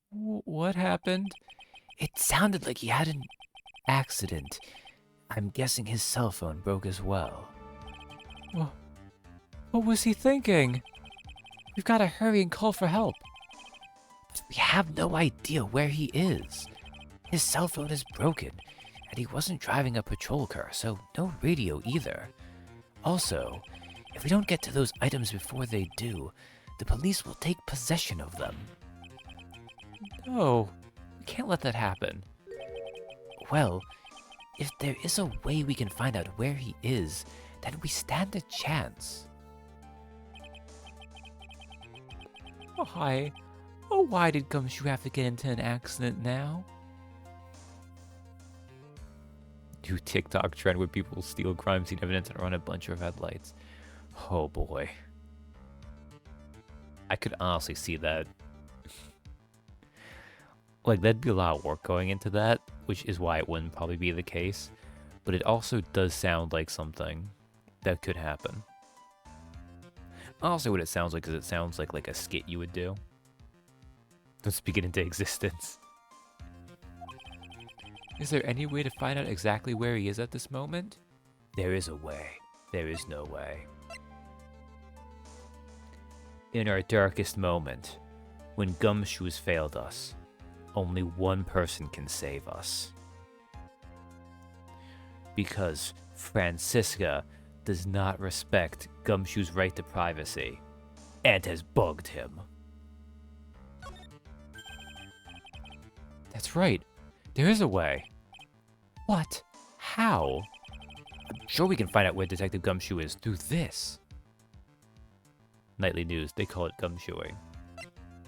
What happened? It sounded like he had an accident. I'm guessing his cell phone broke as well. What was he thinking? We've got to hurry and call for help. But we have no idea where he is. His cell phone is broken, and he wasn't driving a patrol car, so no radio either. Also, if we don't get to those items before they do, the police will take possession of them. No, we can't let that happen. Well, if there is a way we can find out where he is, then we stand a chance. Why? Oh, why did Gumshoe have to get into an accident now? New TikTok trend where people steal crime scene evidence and run a bunch of red lights. Oh boy. I could honestly see that. Like, that'd be a lot of work going into that, which is why it wouldn't probably be the case. But it also does sound like something that could happen. Honestly, what it sounds like is it sounds like a skit you would do. Don't speak it into existence. Is there any way to find out exactly where he is at this moment? There is a way. There is no way. In our darkest moment, when Gumshoes failed us, only one person can save us. Because Francisca does not respect Gumshoe's right to privacy, and has bugged him. That's right. There is a way. What? How? I'm sure we can find out where Detective Gumshoe is through this. Nightly news, they call it gumshoeing.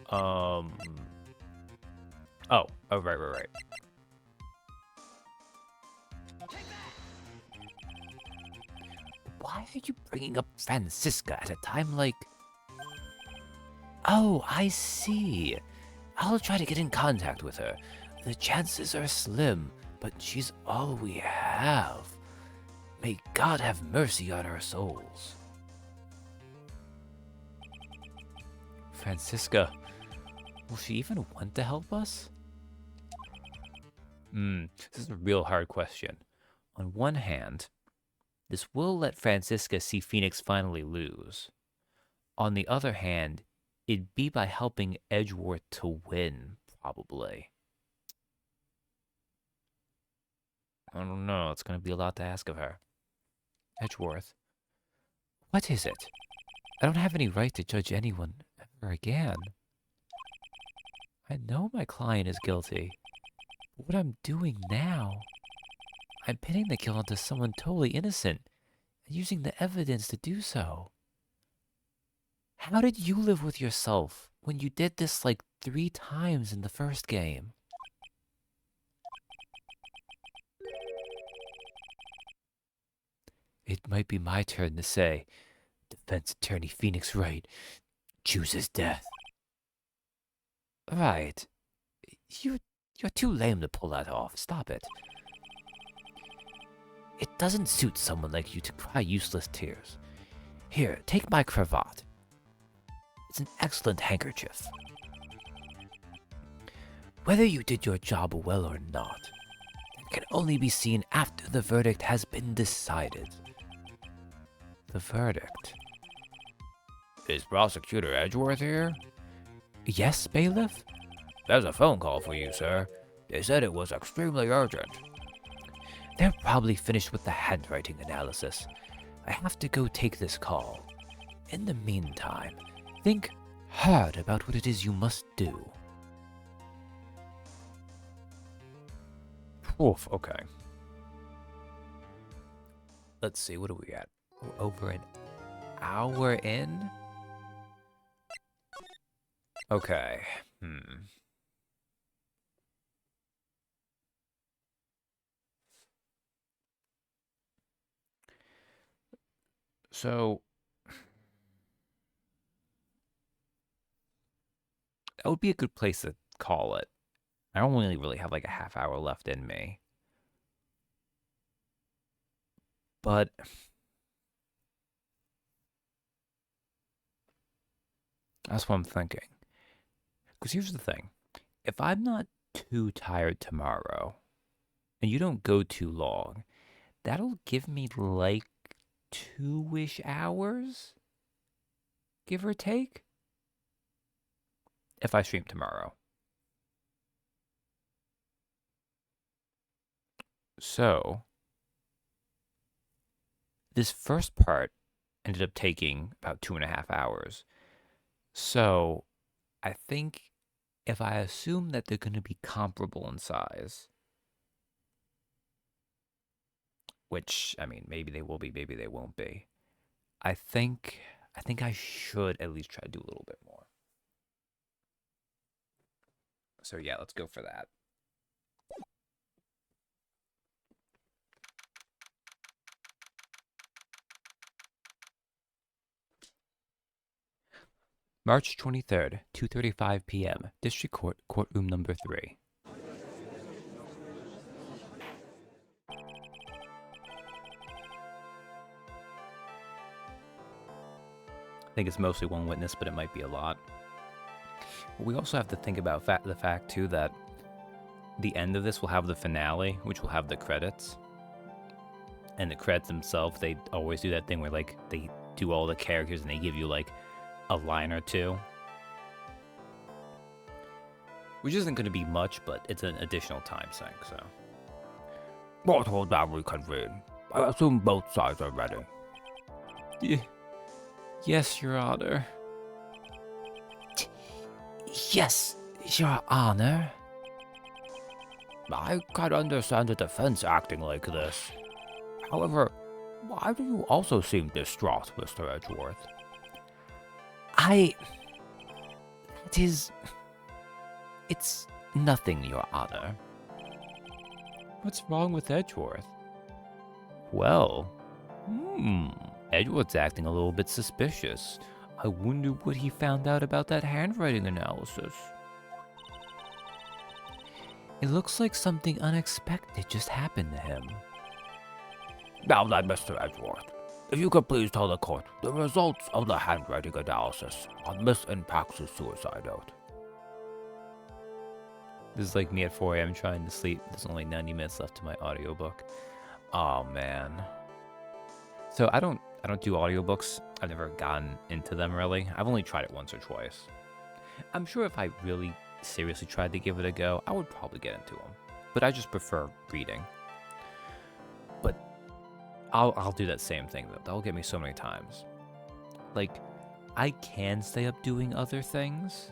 Oh, right. Why are you bringing up Francisca at a time like... Oh, I see. I'll try to get in contact with her. The chances are slim, but she's all we have. May God have mercy on our souls. Francisca, will she even want to help us? This is a real hard question. On one hand, this will let Francisca see Phoenix finally lose. On the other hand, it'd be by helping Edgeworth to win, probably. I don't know. It's going to be a lot to ask of her. Edgeworth. What is it? I don't have any right to judge anyone ever again. I know my client is guilty. But what I'm doing now, I'm pinning the guilt onto someone totally innocent and using the evidence to do so. How did you live with yourself when you did this like 3 times in the first game? It might be my turn to say, Defense Attorney Phoenix Wright chooses death. Right. You're too lame to pull that off. Stop it. It doesn't suit someone like you to cry useless tears. Here, take my cravat. It's an excellent handkerchief. Whether you did your job well or not, it can only be seen after the verdict has been decided. The verdict? Is Prosecutor Edgeworth here? Yes, bailiff? There's a phone call for you, sir. They said it was extremely urgent. They're probably finished with the handwriting analysis. I have to go take this call. In the meantime, think hard about what it is you must do. Oof, okay. Let's see, what are we at? We're over an hour in? Okay, So, that would be a good place to call it. I don't really have like a half hour left in me. But that's what I'm thinking. Because here's the thing. If I'm not too tired tomorrow, and you don't go too long, that'll give me like 2-ish hours? Give or take? If I stream tomorrow. So, this first part ended up taking about 2.5 hours. So, I think if I assume that they're going to be comparable in size, which, I mean, maybe they will be, maybe they won't be, I think I should at least try to do a little bit more. So yeah, let's go for that. March 23rd, 2:35 p.m., District Court, Courtroom Number 3. I think it's mostly one witness, but it might be a lot. But we also have to think about the fact, too, that the end of this will have the finale, which will have the credits. And the credits themselves, they always do that thing where, like, they do all the characters and they give you, like, a line or two. Which isn't going to be much, but it's an additional time sink, so. What will that reconvene? I assume both sides are ready. Yes, Your Honor. Yes, Your Honor. I can't understand the defense acting like this. However, why do you also seem distraught, Mr. Edgeworth? It's nothing, Your Honor. What's wrong with Edgeworth? Well, Edgeworth's acting a little bit suspicious. I wonder what he found out about that handwriting analysis. It looks like something unexpected just happened to him. Now then, Mr. Edgeworth, if you could please tell the court the results of the handwriting analysis on Miss Impax's suicide note. This is like me at 4 a.m. trying to sleep. There's only 90 minutes left to my audiobook. Oh, man. So I don't I don't do audiobooks. I've never gotten into them really. I've only tried it once or twice. I'm sure if I really seriously tried to give it a go, I would probably get into them. But I just prefer reading. But I'll do that same thing though. That'll get me so many times. Like, I can stay up doing other things.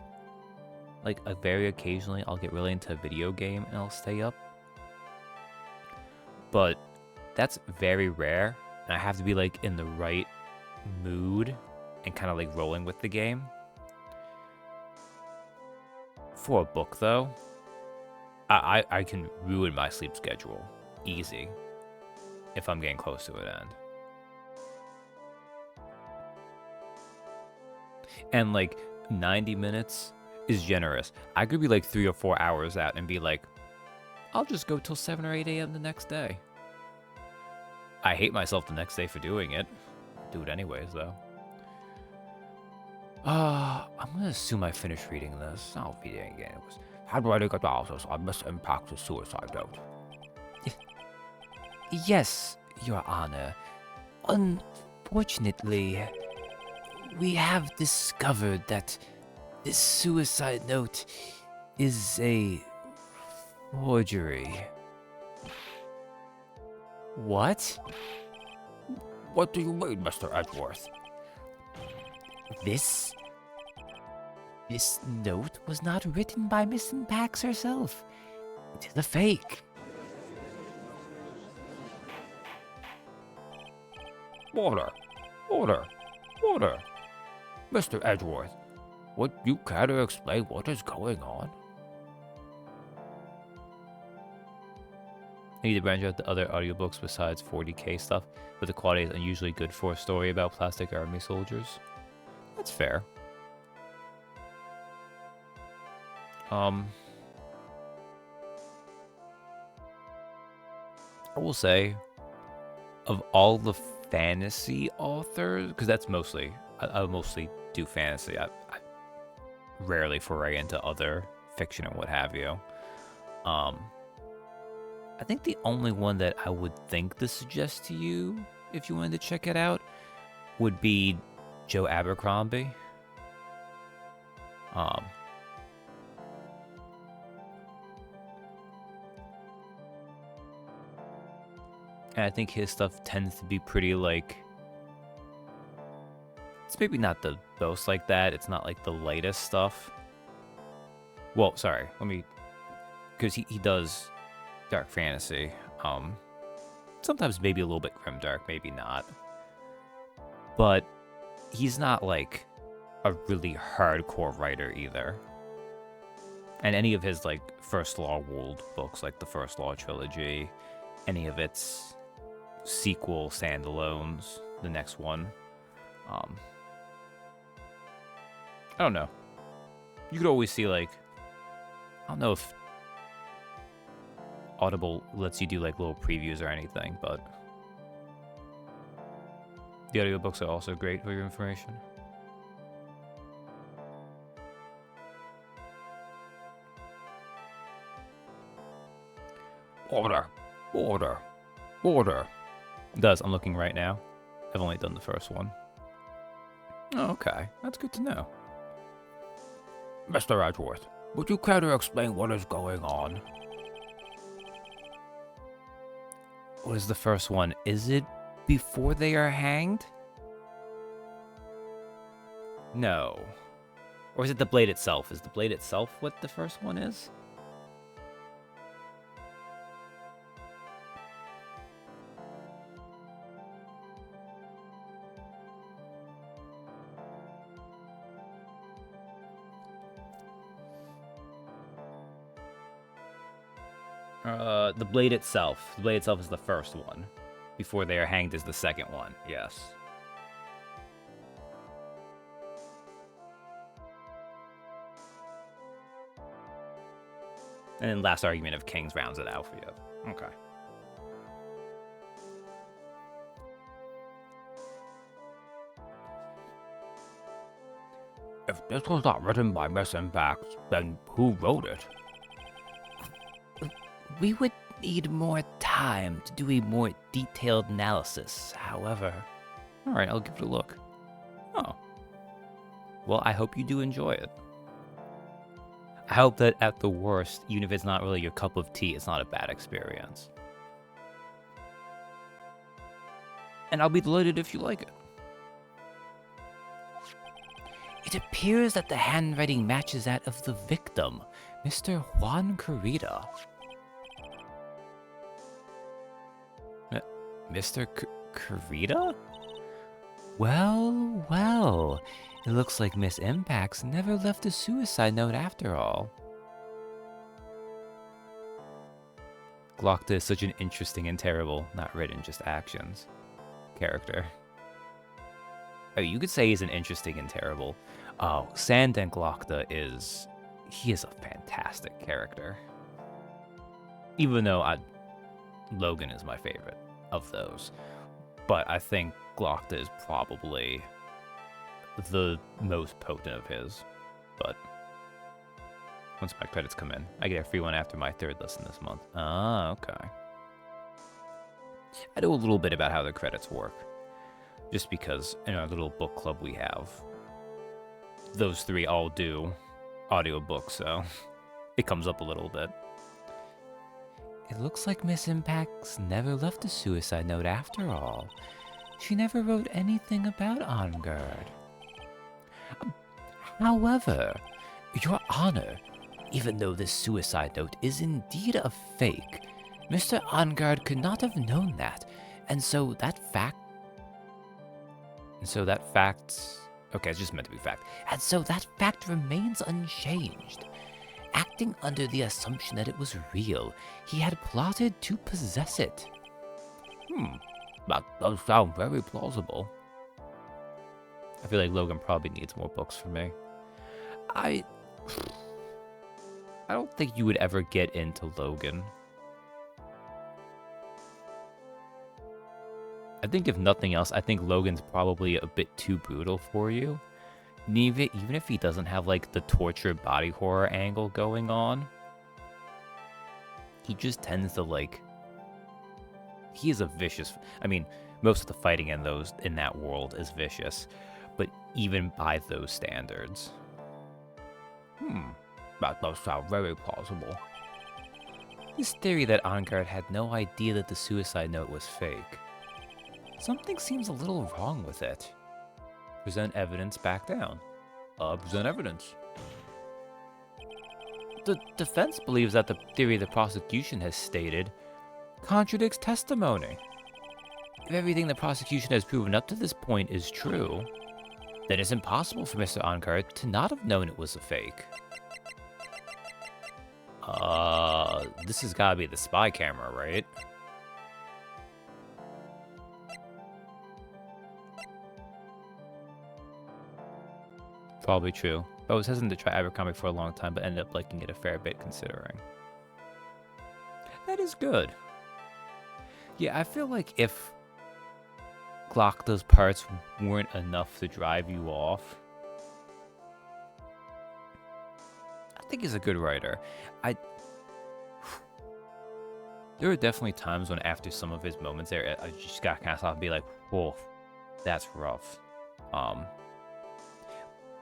Like, very occasionally I'll get really into a video game and I'll stay up. But that's very rare. And I have to be like in the right mood and kind of like rolling with the game. For a book though, I can ruin my sleep schedule easy if I'm getting close to an end. And like 90 minutes is generous. I could be like 3 or 4 hours out and be like, I'll just go till 7 or 8 a.m. the next day. I hate myself the next day for doing it. Do it anyways, though. I'm gonna assume I finished reading this. I'll read it again. It was Handwriting analysis on misimpact of suicide note. Yes, Your Honor. Unfortunately, we have discovered that this suicide note is a forgery. What? What do you mean, Mr. Edgeworth? This note was not written by Miss Pax herself. It is a fake. Order. Mr. Edgeworth, would you care to explain what is going on? I need to branch out to other audiobooks besides 40k stuff, but the quality is unusually good for a story about plastic army soldiers. That's fair. I will say, of all the fantasy authors, because that's mostly, I mostly do fantasy. I rarely foray into other fiction and what have you. I think the only one that I would think to suggest to you, if you wanted to check it out, would be Joe Abercrombie. And I think his stuff tends to be pretty like, it's maybe not the most like that. It's not like the lightest stuff. Well, sorry, because he does dark fantasy. Sometimes maybe a little bit grimdark, maybe not. But he's not like a really hardcore writer either. And any of his like First Law World books, like the First Law Trilogy, any of its sequel standalones, the next one, I don't know. You could always see like, I don't know if Audible lets you do like little previews or anything, but the audiobooks are also great for your information. Order. It does. I'm looking right now. I've only done the first one. Oh, okay. That's good to know. Mr. Edgeworth, would you care to explain what is going on? What is the first one? Is it before they are hanged? No. Or is it the blade itself? Is the blade itself what the first one is? The blade itself. The blade itself is the first one. Before they are hanged is the second one. Yes. And then Last Argument of Kings rounds it out for you. Okay. If this was not written by Miss Impact, then who wrote it? We would need more time to do a more detailed analysis, however. Alright, I'll give it a look. Oh. Well, I hope you do enjoy it. I hope that at the worst, even if it's not really your cup of tea, it's not a bad experience. And I'll be delighted if you like it. It appears that the handwriting matches that of the victim, Mr. Juan Carita. Mr. Carita? Well, well. It looks like Miss Impax never left a suicide note after all. Glockta is such an interesting and terrible, not written, just actions, character. Oh, you could say he's an interesting and terrible. Oh, Sandan Glockta he is a fantastic character. Even though Logan is my favorite of those. But I think Glockta is probably the most potent of his. But once my credits come in, I get a free one after my third listen this month. Ah, okay. I know a little bit about how the credits work. Just because in our little book club we have, those three all do audiobooks, so it comes up a little bit. It looks like Miss Impax never left a suicide note after all. She never wrote anything about Angard. However, Your Honor, even though this suicide note is indeed a fake, Mr. Angard could not have known that, and so that fact... Okay, it's just meant to be fact. And so that fact remains unchanged. Acting under the assumption that it was real, he had plotted to possess it. That does sound very plausible. I feel like Logan probably needs more books from me. I don't think you would ever get into Logan. I think if nothing else, I think Logan's probably a bit too brutal for you. Even if he doesn't have like the torture body horror angle going on, he just tends to like... He is a vicious... I mean, most of the fighting in that world is vicious, but even by those standards. That does sound very plausible. This theory that Angard had no idea that the suicide note was fake. Something seems a little wrong with it. Present evidence, back down. Present evidence. The defense believes that the theory the prosecution has stated contradicts testimony. If everything the prosecution has proven up to this point is true, then it's impossible for Mr. Angard to not have known it was a fake. This has gotta be the spy camera, right? Probably true. I was hesitant to try Abercrombie for a long time, but ended up liking it a fair bit considering. That is good. Yeah, I feel like if Glockta's parts weren't enough to drive you off, I think he's a good writer. There are definitely times when after some of his moments there, I just got kind of stop and be like, whoa, that's rough.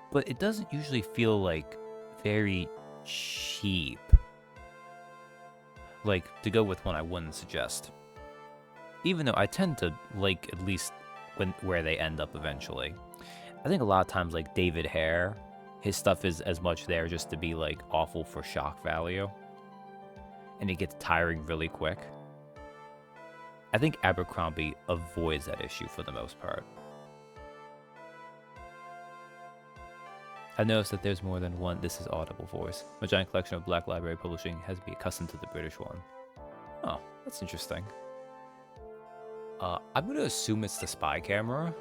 But it doesn't usually feel like very cheap. Like, to go with one I wouldn't suggest. Even though I tend to like at least where they end up eventually. I think a lot of times like David Hare, his stuff is as much there just to be like awful for shock value. And it gets tiring really quick. I think Abercrombie avoids that issue for the most part. I noticed that there's more than one This Is Audible voice. My giant collection of Black Library publishing has been accustomed to the British one. Oh, that's interesting. I'm going to assume it's the spy camera.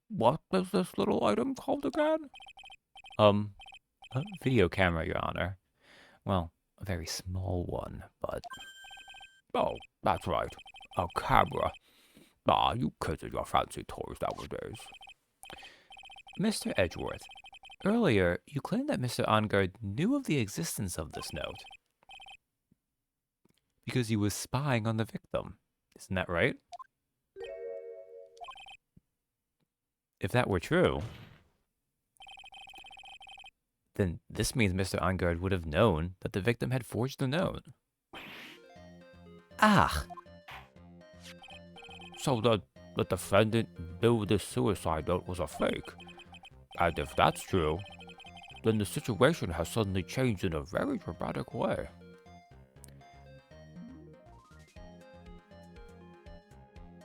What is this little item called again? A video camera, Your Honor. Well, a very small one, but... Oh, that's right. A camera. You kids and your fancy toys nowadays. Mr. Edgeworth, earlier you claimed that Mr. Angard knew of the existence of this note. because he was spying on the victim. Isn't that right? If that were true, then this means Mr. Angard would have known that the victim had forged the note. Ah, So the defendant knew the suicide note was a fake. And if that's true, then the situation has suddenly changed in a very dramatic way.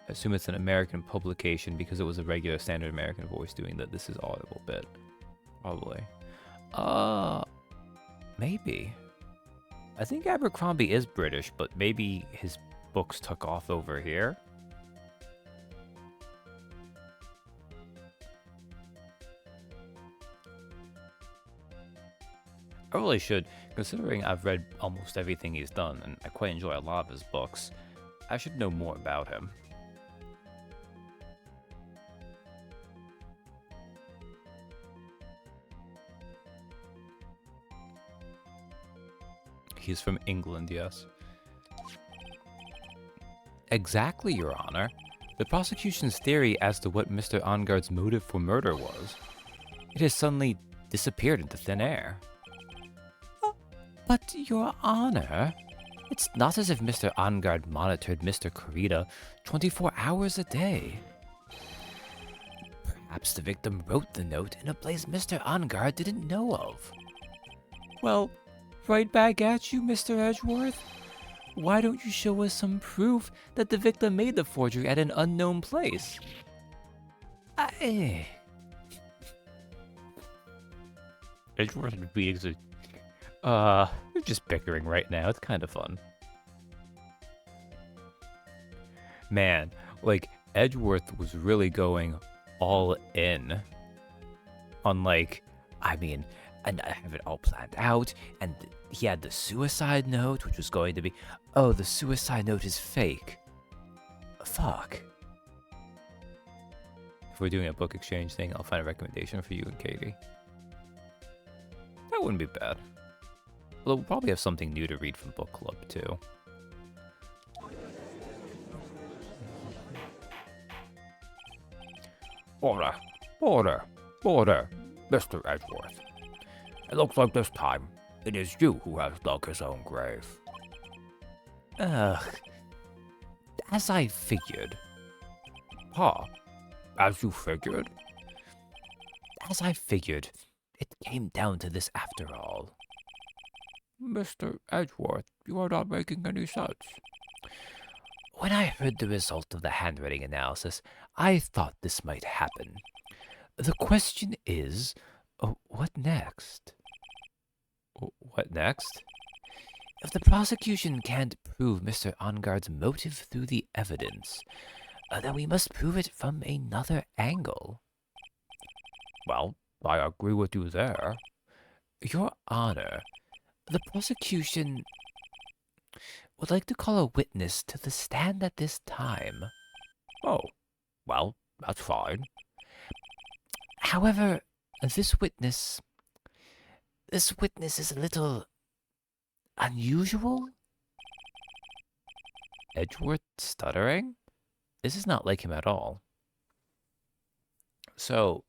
I assume it's an American publication because it was a regular standard American voice doing the "this is audible" bit. Probably. Maybe. I think Abercrombie is British, but maybe his books took off over here. I really should, considering I've read almost everything he's done, and I quite enjoy a lot of his books. I should know more about him. He's from England, yes. Exactly, Your Honor. The prosecution's theory as to what Mr. Angard's motive for murder was, it has suddenly disappeared into thin air. But, Your Honor, it's not as if Mr. Angard monitored Mr. Kurita 24 hours a day. Perhaps the victim wrote the note in a place Mr. Angard didn't know of. Well, right back at you, Mr. Edgeworth. Why don't you show us some proof that the victim made the forgery at an unknown place? Edgeworth and Beatings are they're just bickering right now. It's kind of fun. Man, like, Edgeworth was really going all in on, like, and I have it all planned out, and he had the suicide note, which was going to be, oh, the suicide note is fake. Fuck. If we're doing a book exchange thing, I'll find a recommendation for you and Katie. That wouldn't be bad. Although we'll probably have something new to read from book club, too. Order, Mr. Edgeworth. It looks like this time it is you who has dug his own grave. Ugh. As I figured. Huh? As you figured? As I figured. It came down to this after all. Mr. Edgeworth, you are not making any sense. When I heard the result of the handwriting analysis, I thought this might happen. The question is, what next? What next? If the prosecution can't prove Mr. Angard's motive through the evidence, then we must prove it from another angle. Well, I agree with you there. Your Honor, the prosecution would like to call a witness to the stand at this time. Oh, well, that's fine. However, this witness is a little unusual. Edgeworth stuttering? This is not like him at all. So,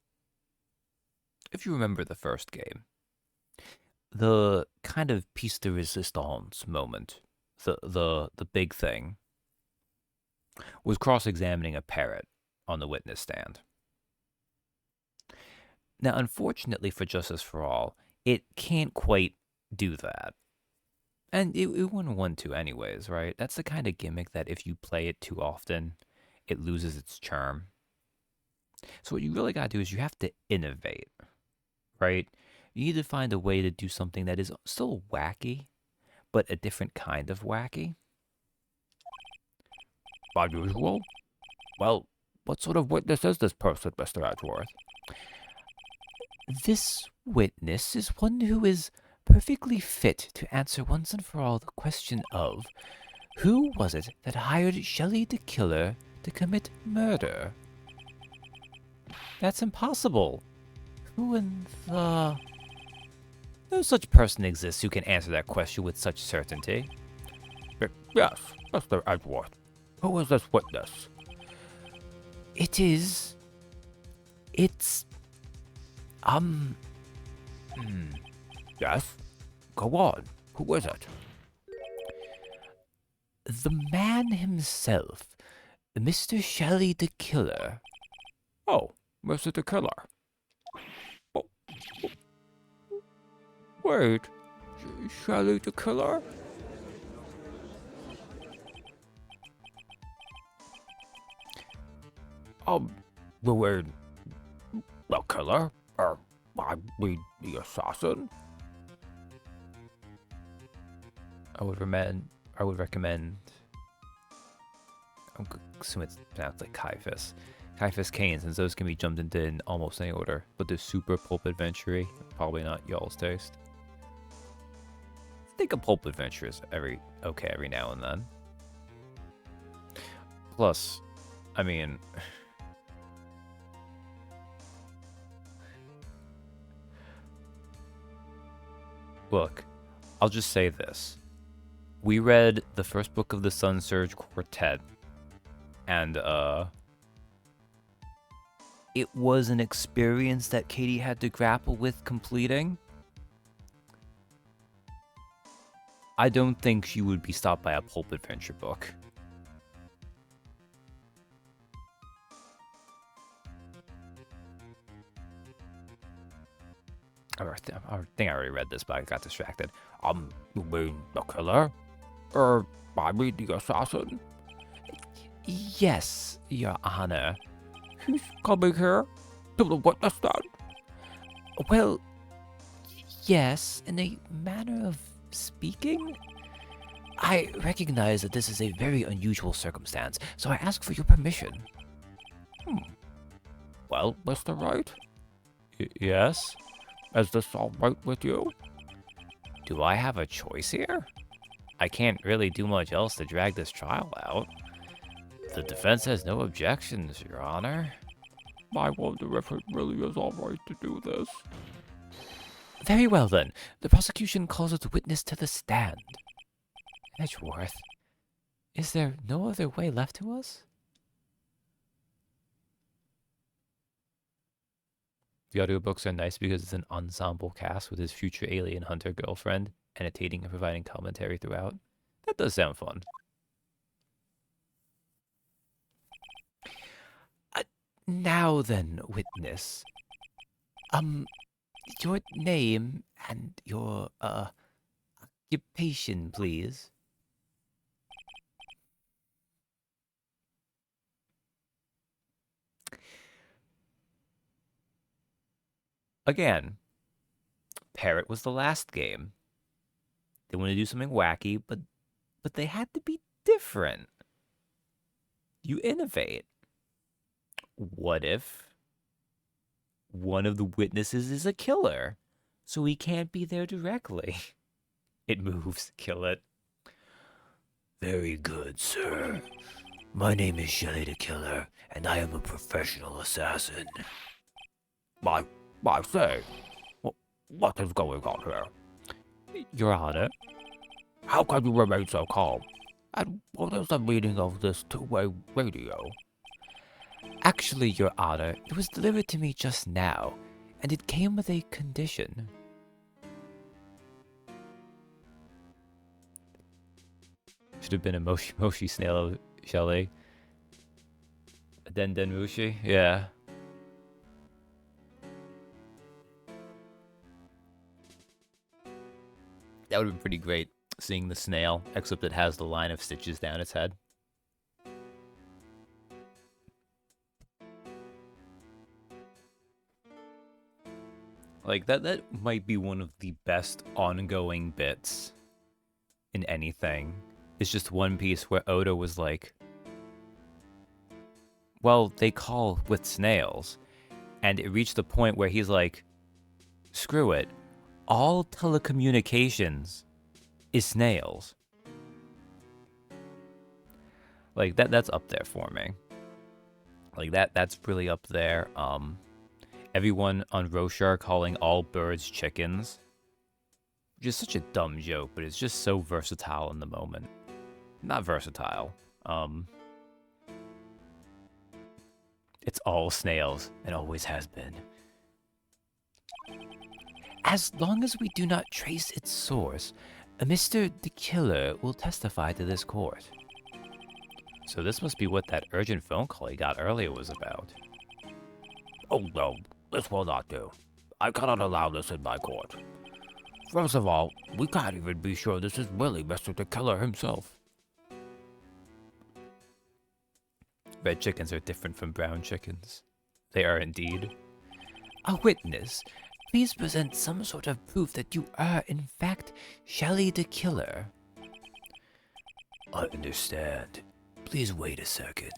if you remember the first game, the kind of piece de resistance moment, the big thing, was cross-examining a parrot on the witness stand. Now, unfortunately for Justice for All, it can't quite do that. And it wouldn't want to anyways, right? That's the kind of gimmick that if you play it too often, it loses its charm. So what you really gotta do is you have to innovate, right? You need to find a way to do something that is still wacky, but a different kind of wacky. Unusual? Well, what sort of witness is this person, Mr. Edgeworth? This witness is one who is perfectly fit to answer once and for all the question of who was it that hired Shelley the killer to commit murder? That's impossible. Who in the... No such person exists who can answer that question with such certainty. Yes, Mr. Edgeworth. Who is this witness? It's... Yes? Go on. Who is it? the man himself, Mr. Shelley the Killer. Oh, Mr. the Killer. Oh, wait, Shelley the Killer? The killer? I mean, the assassin? I would recommend. I'm assuming it's pronounced like Caiaphas. Caiaphas Kane, since those can be jumped into in almost any order. But the super pulp adventure, probably not y'all's taste. I think a pulp adventure is every now and then. Plus, I mean, look, I'll just say this. We read the first book of the Sun Surge Quartet, and it was an experience that Katie had to grapple with completing. I don't think she would be stopped by a pulp adventure book. I think I already read this, but I got distracted. You mean the killer? I mean the assassin? Yes, Your Honor. He's coming here to the witness stand? Well, yes, in a manner of speaking. I recognize that this is a very unusual circumstance, so I ask for your permission. Well, Mr. Wright, Yes? is this all right with you? Do I have a choice here? I can't really do much else to drag this trial out. The defense has no objections, Your Honor. I wonder if it really is all right to do this. Very well then. The prosecution calls its witness to the stand. Edgeworth, is there no other way left to us? The audiobooks are nice because it's an ensemble cast with his future alien hunter girlfriend, annotating and providing commentary throughout. That does sound fun. Now then, witness. Your name and your, occupation, please. Again, Parrot was the last game. They want to do something wacky, but they had to be different. You innovate. What if one of the witnesses is a killer, so he can't be there directly? It moves. Kill it. Very good, sir. My name is Shelley the Killer, and I am a professional assassin. I say, what is going on here? Your Honor, How can you remain so calm? And what is the meaning of this two-way radio? actually, Your Honor, it was delivered to me just now, and it came with a condition. Should have been a Moshi Snail, Shelley. A Den Mushi? Yeah. That would have been pretty great, seeing the snail, except it has the line of stitches down its head. Like, that might be one of the best ongoing bits in anything. It's just One Piece where Oda was like, well, they call with snails. And it reached the point where he's like, screw it. All telecommunications is snails. Like, that's up there for me. Like, that's really up there. Everyone on Roshar calling all birds chickens. Just such a dumb joke, but it's just so versatile in the moment. not versatile. It's all snails and always has been. As long as we do not trace its source, Mr. the Killer will testify to this court. So this must be what that urgent phone call he got earlier was about. Oh no, this will not do. I cannot allow this in my court. First of all, we can't even be sure this is really Mr. the Killer himself. Red chickens are different from brown chickens. They are indeed. A witness, please present some sort of proof that you are, in fact, Shelly the Killer. I understand. Please wait a second.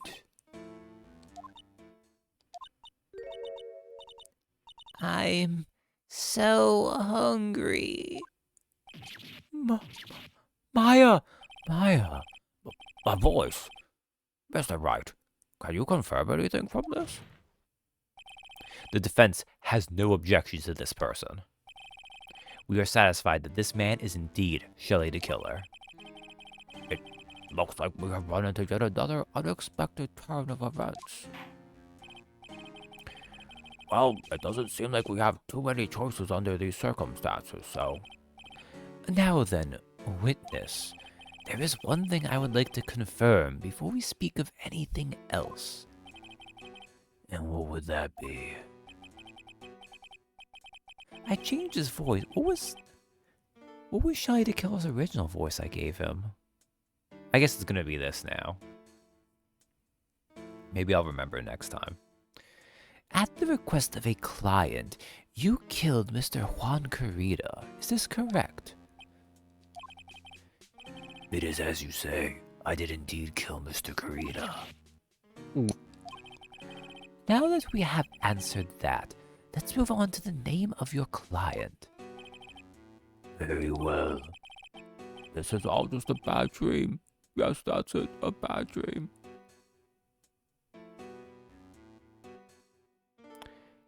I'm so hungry. Maya! Maya! My voice. Mr. Wright, can you confirm anything from this? The defense has no objections to this person. We are satisfied that this man is indeed Shelly the Killer. Looks like we have run into yet another unexpected turn of events. Well, it doesn't seem like we have too many choices under these circumstances, so... Now then, witness, there is one thing I would like to confirm before we speak of anything else. And what would that be? I changed his voice. What was Shelly the Killer's original voice I gave him? I guess it's gonna be this now. Maybe I'll remember next time. At the request of a client, you killed Mr. Juan Carita. Is this correct? It is as you say. I did indeed kill Mr. Carita. Now that we have answered that, let's move on to the name of your client. Very well. This is all just a bad dream. Yes, that's it, a bad dream.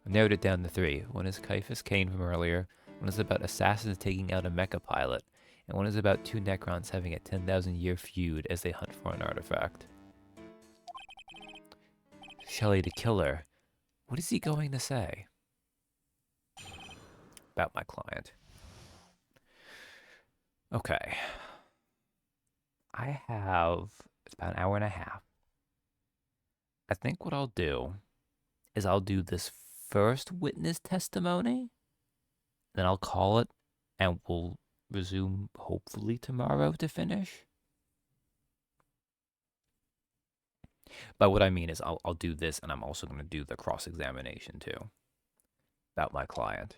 I narrowed it down to 3. One is Caiaphas Cain from earlier, one is about assassins taking out a mecha pilot, and one is about 2 Necrons having a 10,000-year feud as they hunt for an artifact. Shelly the Killer. What is he going to say? About my client. Okay. It's about an hour and a half. I think what I'll do is I'll do this first witness testimony, then I'll call it, and we'll resume hopefully tomorrow to finish. But what I mean is I'll do this, and I'm also going to do the cross-examination too about my client.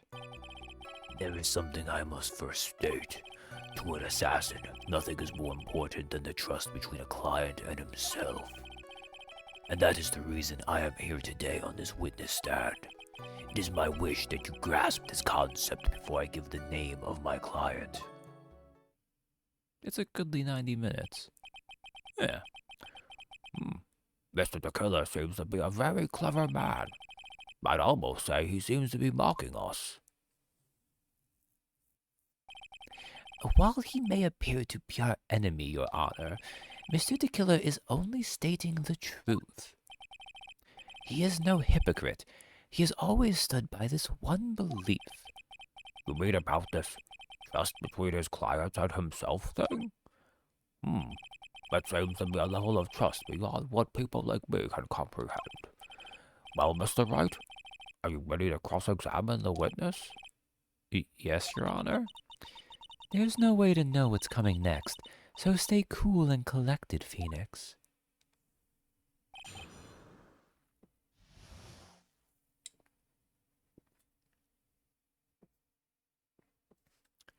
There is something I must first state. To an assassin, nothing is more important than the trust between a client and himself. And that is the reason I am here today on this witness stand. It is my wish that you grasp this concept before I give the name of my client. It's a goodly 90 minutes. Yeah. Mr. the Killer seems to be a very clever man. I'd almost say he seems to be mocking us. While he may appear to be our enemy, Your Honor, Mr. the Killer is only stating the truth. He is no hypocrite. He has always stood by this one belief. You mean about this trust between his clients and himself thing? That seems to be a level of trust beyond what people like me can comprehend. Well, Mr. Wright, are you ready to cross-examine the witness? Yes, Your Honor. There's no way to know what's coming next, so stay cool and collected, Phoenix.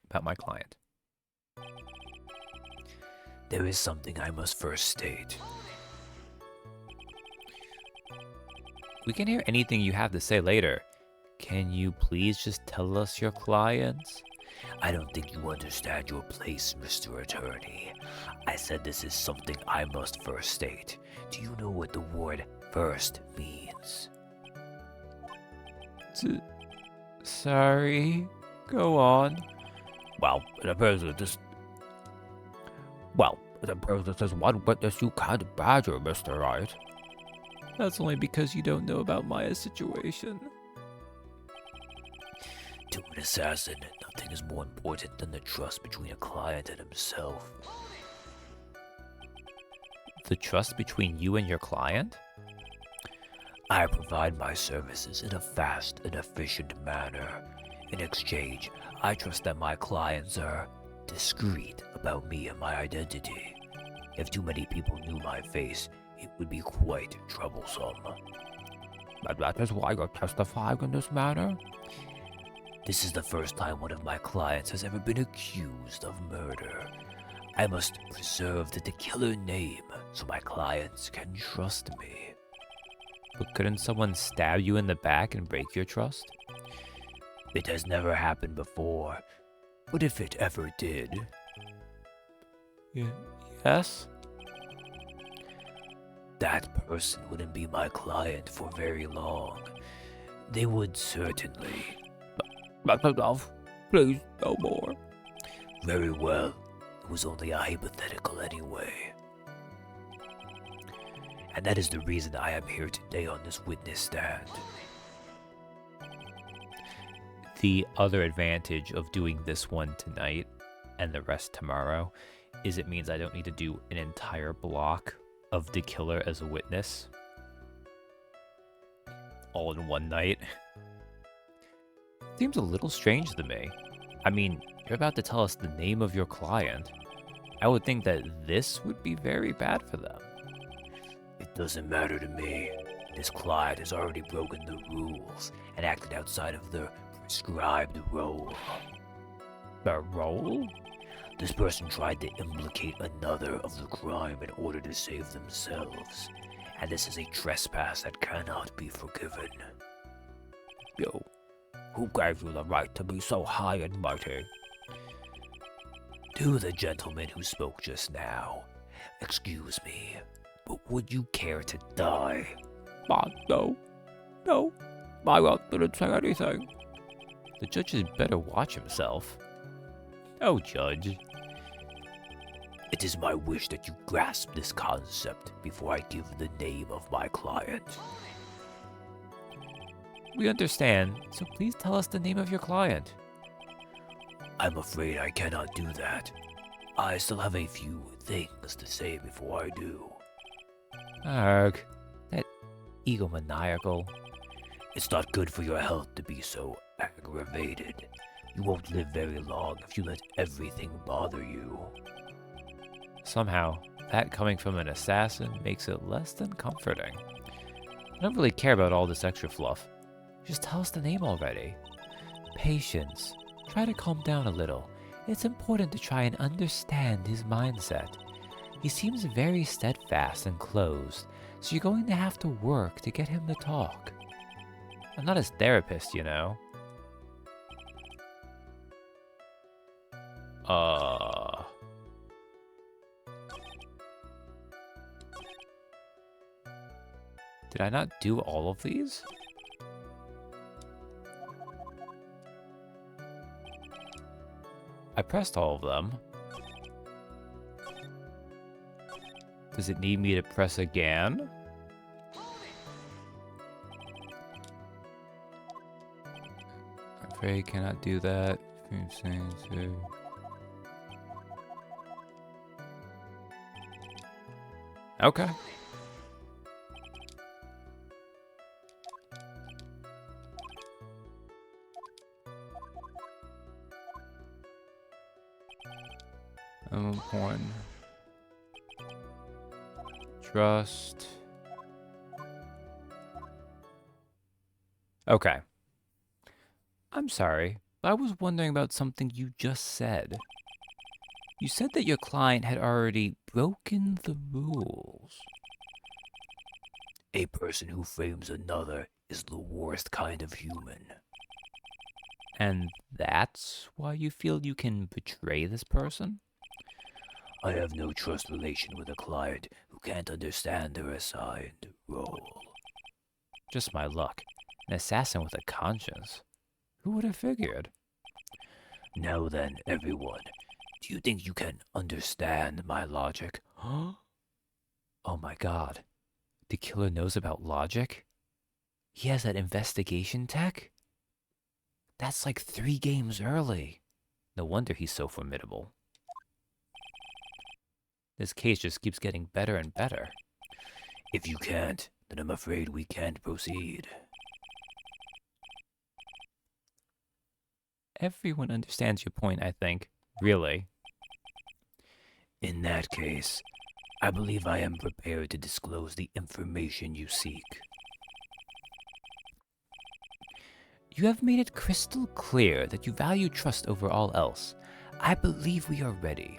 About my client. There is something I must first state. We can hear anything you have to say later. Can you please just tell us your clients? I don't think you understand your place, Mr. Attorney. I said this is something I must first state. Do you know what the word first means? Sorry. Go on. Well, it appears that Suppose this is one witness you can't badger, Mr. Wright. That's only because you don't know about Maya's situation. To an assassin, nothing is more important than the trust between a client and himself. The trust between you and your client? I provide my services in a fast and efficient manner. In exchange, I trust that my clients are discreet about me and my identity. If too many people knew my face, it would be quite troublesome. But that is why you're testifying in this manner? This is the first time one of my clients has ever been accused of murder. I must preserve the killer name so my clients can trust me. But couldn't someone stab you in the back and break your trust? It has never happened before, but if it ever did... Yes? That person wouldn't be my client for very long. They would certainly... That's enough. Please, no more. Very well. It was only a hypothetical anyway. And that is the reason I am here today on this witness stand. The other advantage of doing this one tonight and the rest tomorrow is it means I don't need to do an entire block of the killer as a witness all in one night. Seems a little strange to me. I mean, you're about to tell us the name of your client. I would think that this would be very bad for them. It doesn't matter to me. This client has already broken the rules and acted outside of the prescribed role. The role? This person tried to implicate another of the crime in order to save themselves, and this is a trespass that cannot be forgiven. Yo, who gave you the right to be so high and mighty? To the gentleman who spoke just now, excuse me, but would you care to die? No. My didn't say anything. The judge had better watch himself. Oh, Judge. It is my wish that you grasp this concept before I give the name of my client. We understand, so please tell us the name of your client. I'm afraid I cannot do that. I still have a few things to say before I do. Arg, that egomaniacal. It's not good for your health to be so aggravated. You won't live very long if you let everything bother you. Somehow, that coming from an assassin makes it less than comforting. I don't really care about all this extra fluff. Just tell us the name already. Patience. Try to calm down a little. It's important to try and understand his mindset. He seems very steadfast and closed, so you're going to have to work to get him to talk. I'm not his therapist, you know. Did I not do all of these? I pressed all of them. Does it need me to press again? I'm afraid I cannot do that. Okay. Porn. Trust. Okay. I'm sorry, but I was wondering about something you just said. You said that your client had already broken the rules. A person who frames another is the worst kind of human. And that's why you feel you can betray this person? I have no trust relation with a client who can't understand their assigned role. Just my luck. An assassin with a conscience. Who would have figured? Now then, everyone, Do you think you can understand my logic? Oh my god. The killer knows about logic? He has that investigation tech? That's like 3 games early. No wonder he's so formidable. This case just keeps getting better and better. If you can't, then I'm afraid we can't proceed. Everyone understands your point, I think. Really. In that case, I believe I am prepared to disclose the information you seek. You have made it crystal clear that you value trust over all else. I believe we are ready.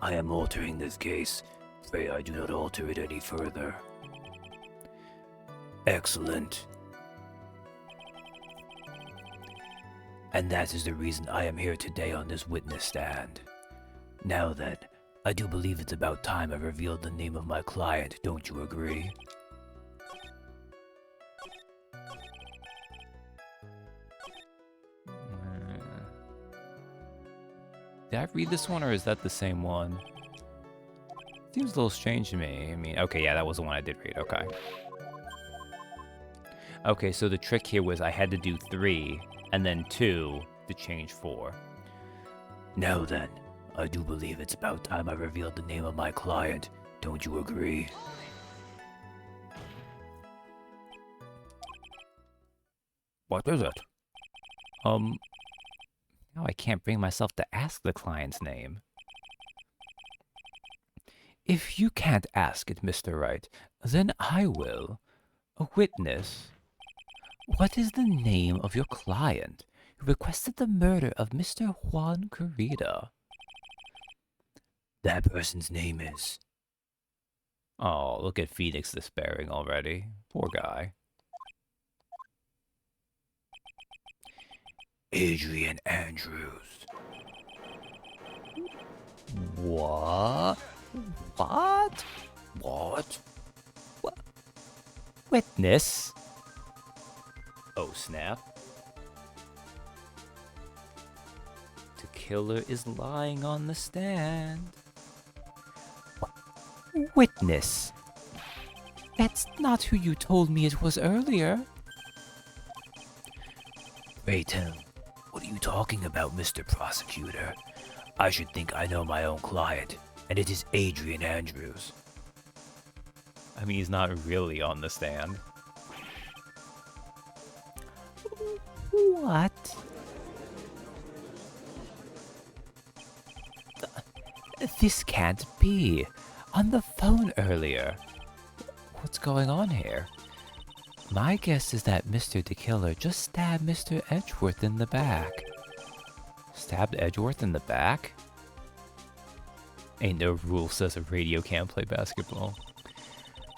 I am altering this case. Pray I do not alter it any further. Excellent. And that is the reason I am here today on this witness stand. Now then, I do believe it's about time I revealed the name of my client, don't you agree? Did I read this one, or is that the same one? Seems a little strange to me. I mean, okay, yeah, that was the one I did read. Okay. Okay, so the trick here was I had to do 3, and then 2 to change 4. Now then, I do believe it's about time I revealed the name of my client. Don't you agree? What is it? Now I can't bring myself to ask the client's name. If you can't ask it, Mr. Wright, then I will. A witness. What is the name of your client who requested the murder of Mr. Juan Corrida? That person's name is... Oh, look at Phoenix despairing already. Poor guy. Adrian Andrews. What? What? What? Witness? Oh, snap. The killer is lying on the stand. Witness? That's not who you told me it was earlier. Wait, what are you talking about, Mr. Prosecutor? I should think I know my own client, and it is Adrian Andrews. I mean, he's not really on the stand. What? This can't be. On the phone earlier. What's going on here? My guess is that Mr. the Killer just stabbed Mr. Edgeworth in the back. Stabbed Edgeworth in the back? Ain't no rule says a radio can't play basketball.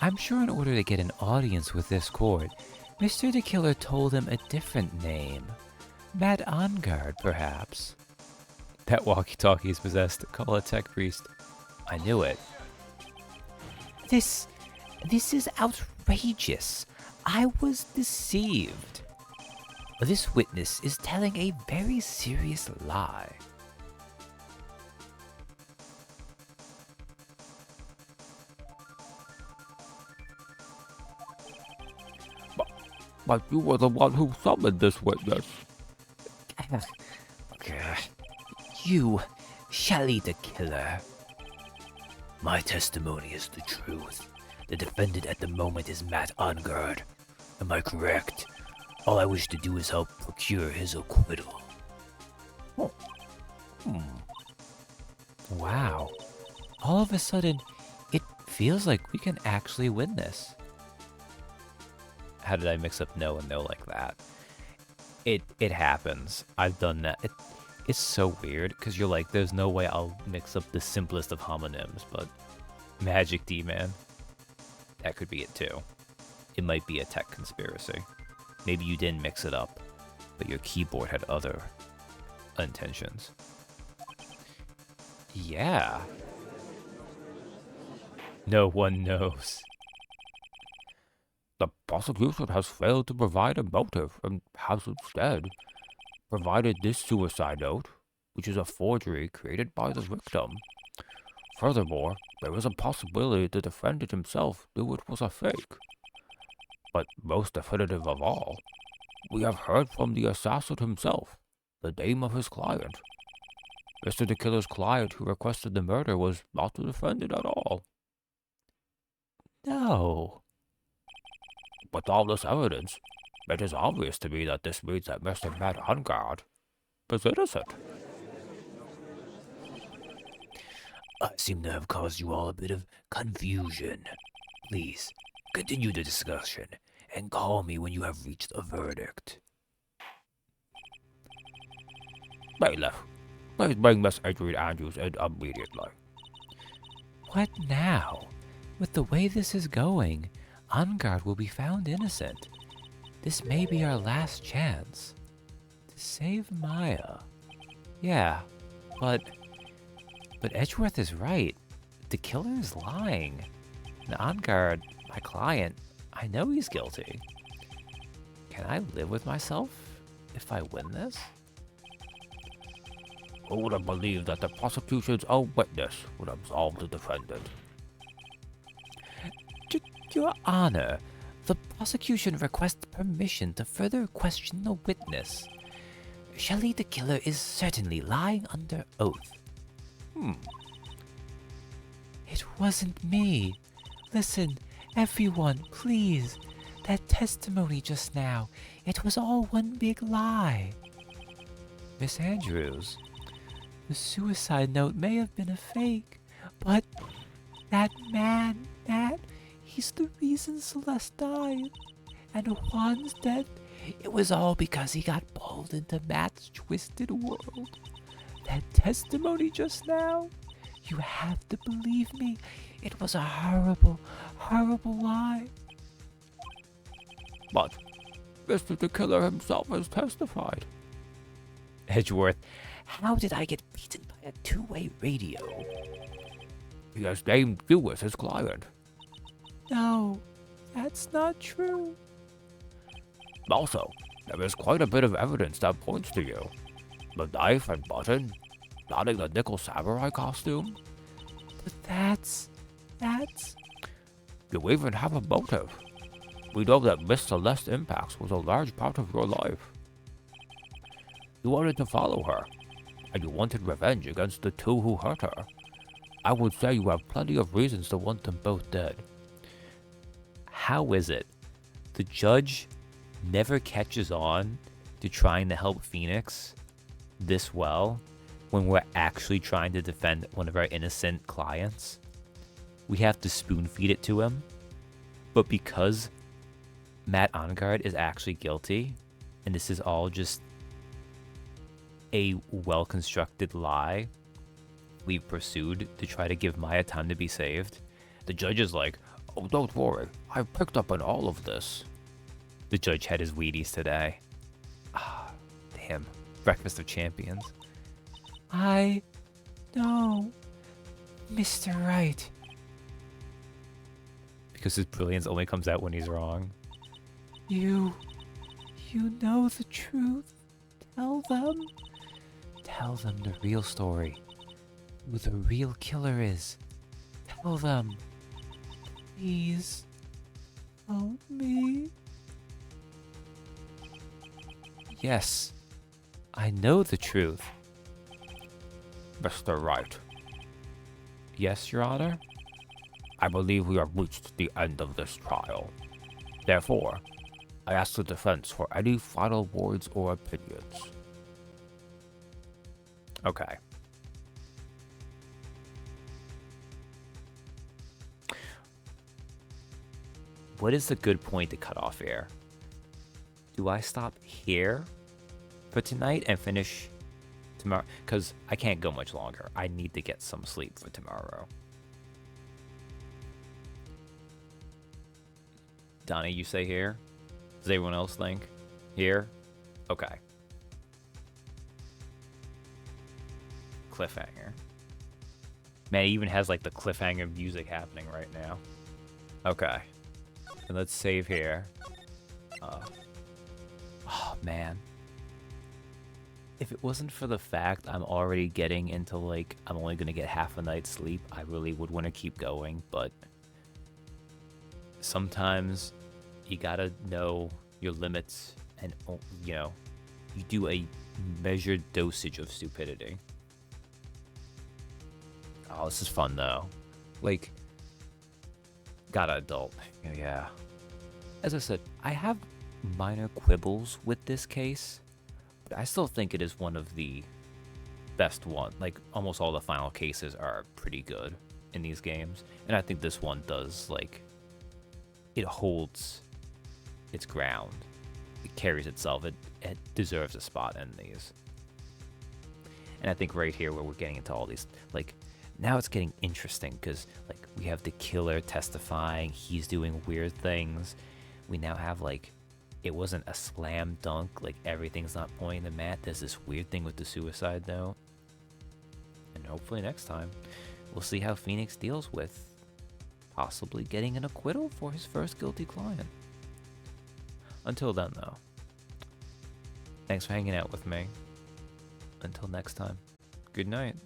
I'm sure in order to get an audience with this court, Mr. the Killer told him a different name. Matt Ongard, perhaps. That walkie-talkie is possessed. Call a tech priest. I knew it. This is outrageous. I was deceived. This witness is telling a very serious lie. But you were the one who summoned this witness. You, Shelley the Killer. My testimony is the truth. The defendant at the moment is Matt Ongard. Am I correct? All I wish to do is help procure his acquittal. Wow. All of a sudden, it feels like we can actually win this. How did I mix up no and no like that? It happens. I've done that. It's so weird, because you're like, there's no way I'll mix up the simplest of homonyms, but Magic D, man. That could be it too. It might be a tech conspiracy. Maybe you didn't mix it up, but your keyboard had other intentions. Yeah. No one knows. The prosecution has failed to provide a motive and has instead provided this suicide note which is a forgery created by the victim. Furthermore, there is a possibility the defendant himself knew it was a fake. But most definitive of all, we have heard from the assassin himself, the name of his client. Mr. the Killer's client who requested the murder was not the defendant at all. No. With all this evidence, it is obvious to me that this means that Mr. Matt Hungard is innocent. I seem to have caused you all a bit of confusion. Please, continue the discussion, and call me when you have reached a verdict. Bailiff, please bring Miss Adrian Andrews in immediately. What now? With the way this is going, Ungard will be found innocent. This may be our last chance to save Maya. Yeah, but Edgeworth is right. The killer is lying. And Ungard, my client, I know he's guilty. Can I live with myself if I win this? Who would have believed that the prosecution's own witness would absolve the defendant? Your Honor, the prosecution requests permission to further question the witness. Shelley the killer is certainly lying under oath. It wasn't me. Listen, everyone, please. That testimony just now, it was all one big lie. Miss Andrews, the suicide note may have been a fake, but that man, Matt, he's the reason Celeste died. And Juan's death, it was all because he got pulled into Matt's twisted world. That testimony just now, you have to believe me, it was a horrible, horrible lie. But Mr. the Killer himself has testified. Edgeworth, how did I get beaten by a two-way radio? He has named you as his client. No, that's not true. Also, there is quite a bit of evidence that points to you. The knife and button, donning the nickel samurai costume. But that's... You even have a motive. We know that Miss Celeste Impax was a large part of your life. You wanted to follow her, and you wanted revenge against the two who hurt her. I would say you have plenty of reasons to want them both dead. How is it the judge never catches on to trying to help Phoenix this well when we're actually trying to defend one of our innocent clients? We have to spoon feed it to him. But because Matt Ongard is actually guilty, and this is all just a well-constructed lie we've pursued to try to give Maya time to be saved, the judge is like, oh, don't worry, I've picked up on all of this. The judge had his Wheaties today. Ah, damn. Breakfast of Champions. I know, Mr. Wright. Because his brilliance only comes out when he's wrong. You know the truth. Tell them. Tell them the real story. Who the real killer is. Tell them. Please. Help me. Yes. I know the truth. Mr. Wright, Yes, Your Honor? I believe we have reached the end of this trial. Therefore, I ask the defense for any final words or opinions. Okay. What is the good point to cut off here? Do I stop here for tonight and finish tomorrow? Because I can't go much longer. I need to get some sleep for tomorrow. Donnie, you say here? Does everyone else think? Here? Okay. Cliffhanger. Man, it even has like the cliffhanger music happening right now. Okay. And let's save here. Oh, man. If it wasn't for the fact I'm already getting into like I'm only gonna get half a night's sleep, I really would want to keep going, but sometimes you gotta know your limits and you know, you do a measured dosage of stupidity. Oh, this is fun though. Like, gotta adult. Yeah. As I said, I have minor quibbles with this case, but I still think it is one of the best one. Like, almost all the final cases are pretty good in these games, and I think this one does, like, it holds its ground. It carries itself. It deserves a spot in these. And I think right here where we're getting into all these, like, now it's getting interesting because, like, we have the killer testifying. He's doing weird things. We now have, like, it wasn't a slam dunk. Like, everything's not pointing to Matt. There's this weird thing with the suicide note. And hopefully next time, we'll see how Phoenix deals with possibly getting an acquittal for his first guilty client. Until then, though, thanks for hanging out with me. Until next time, good night.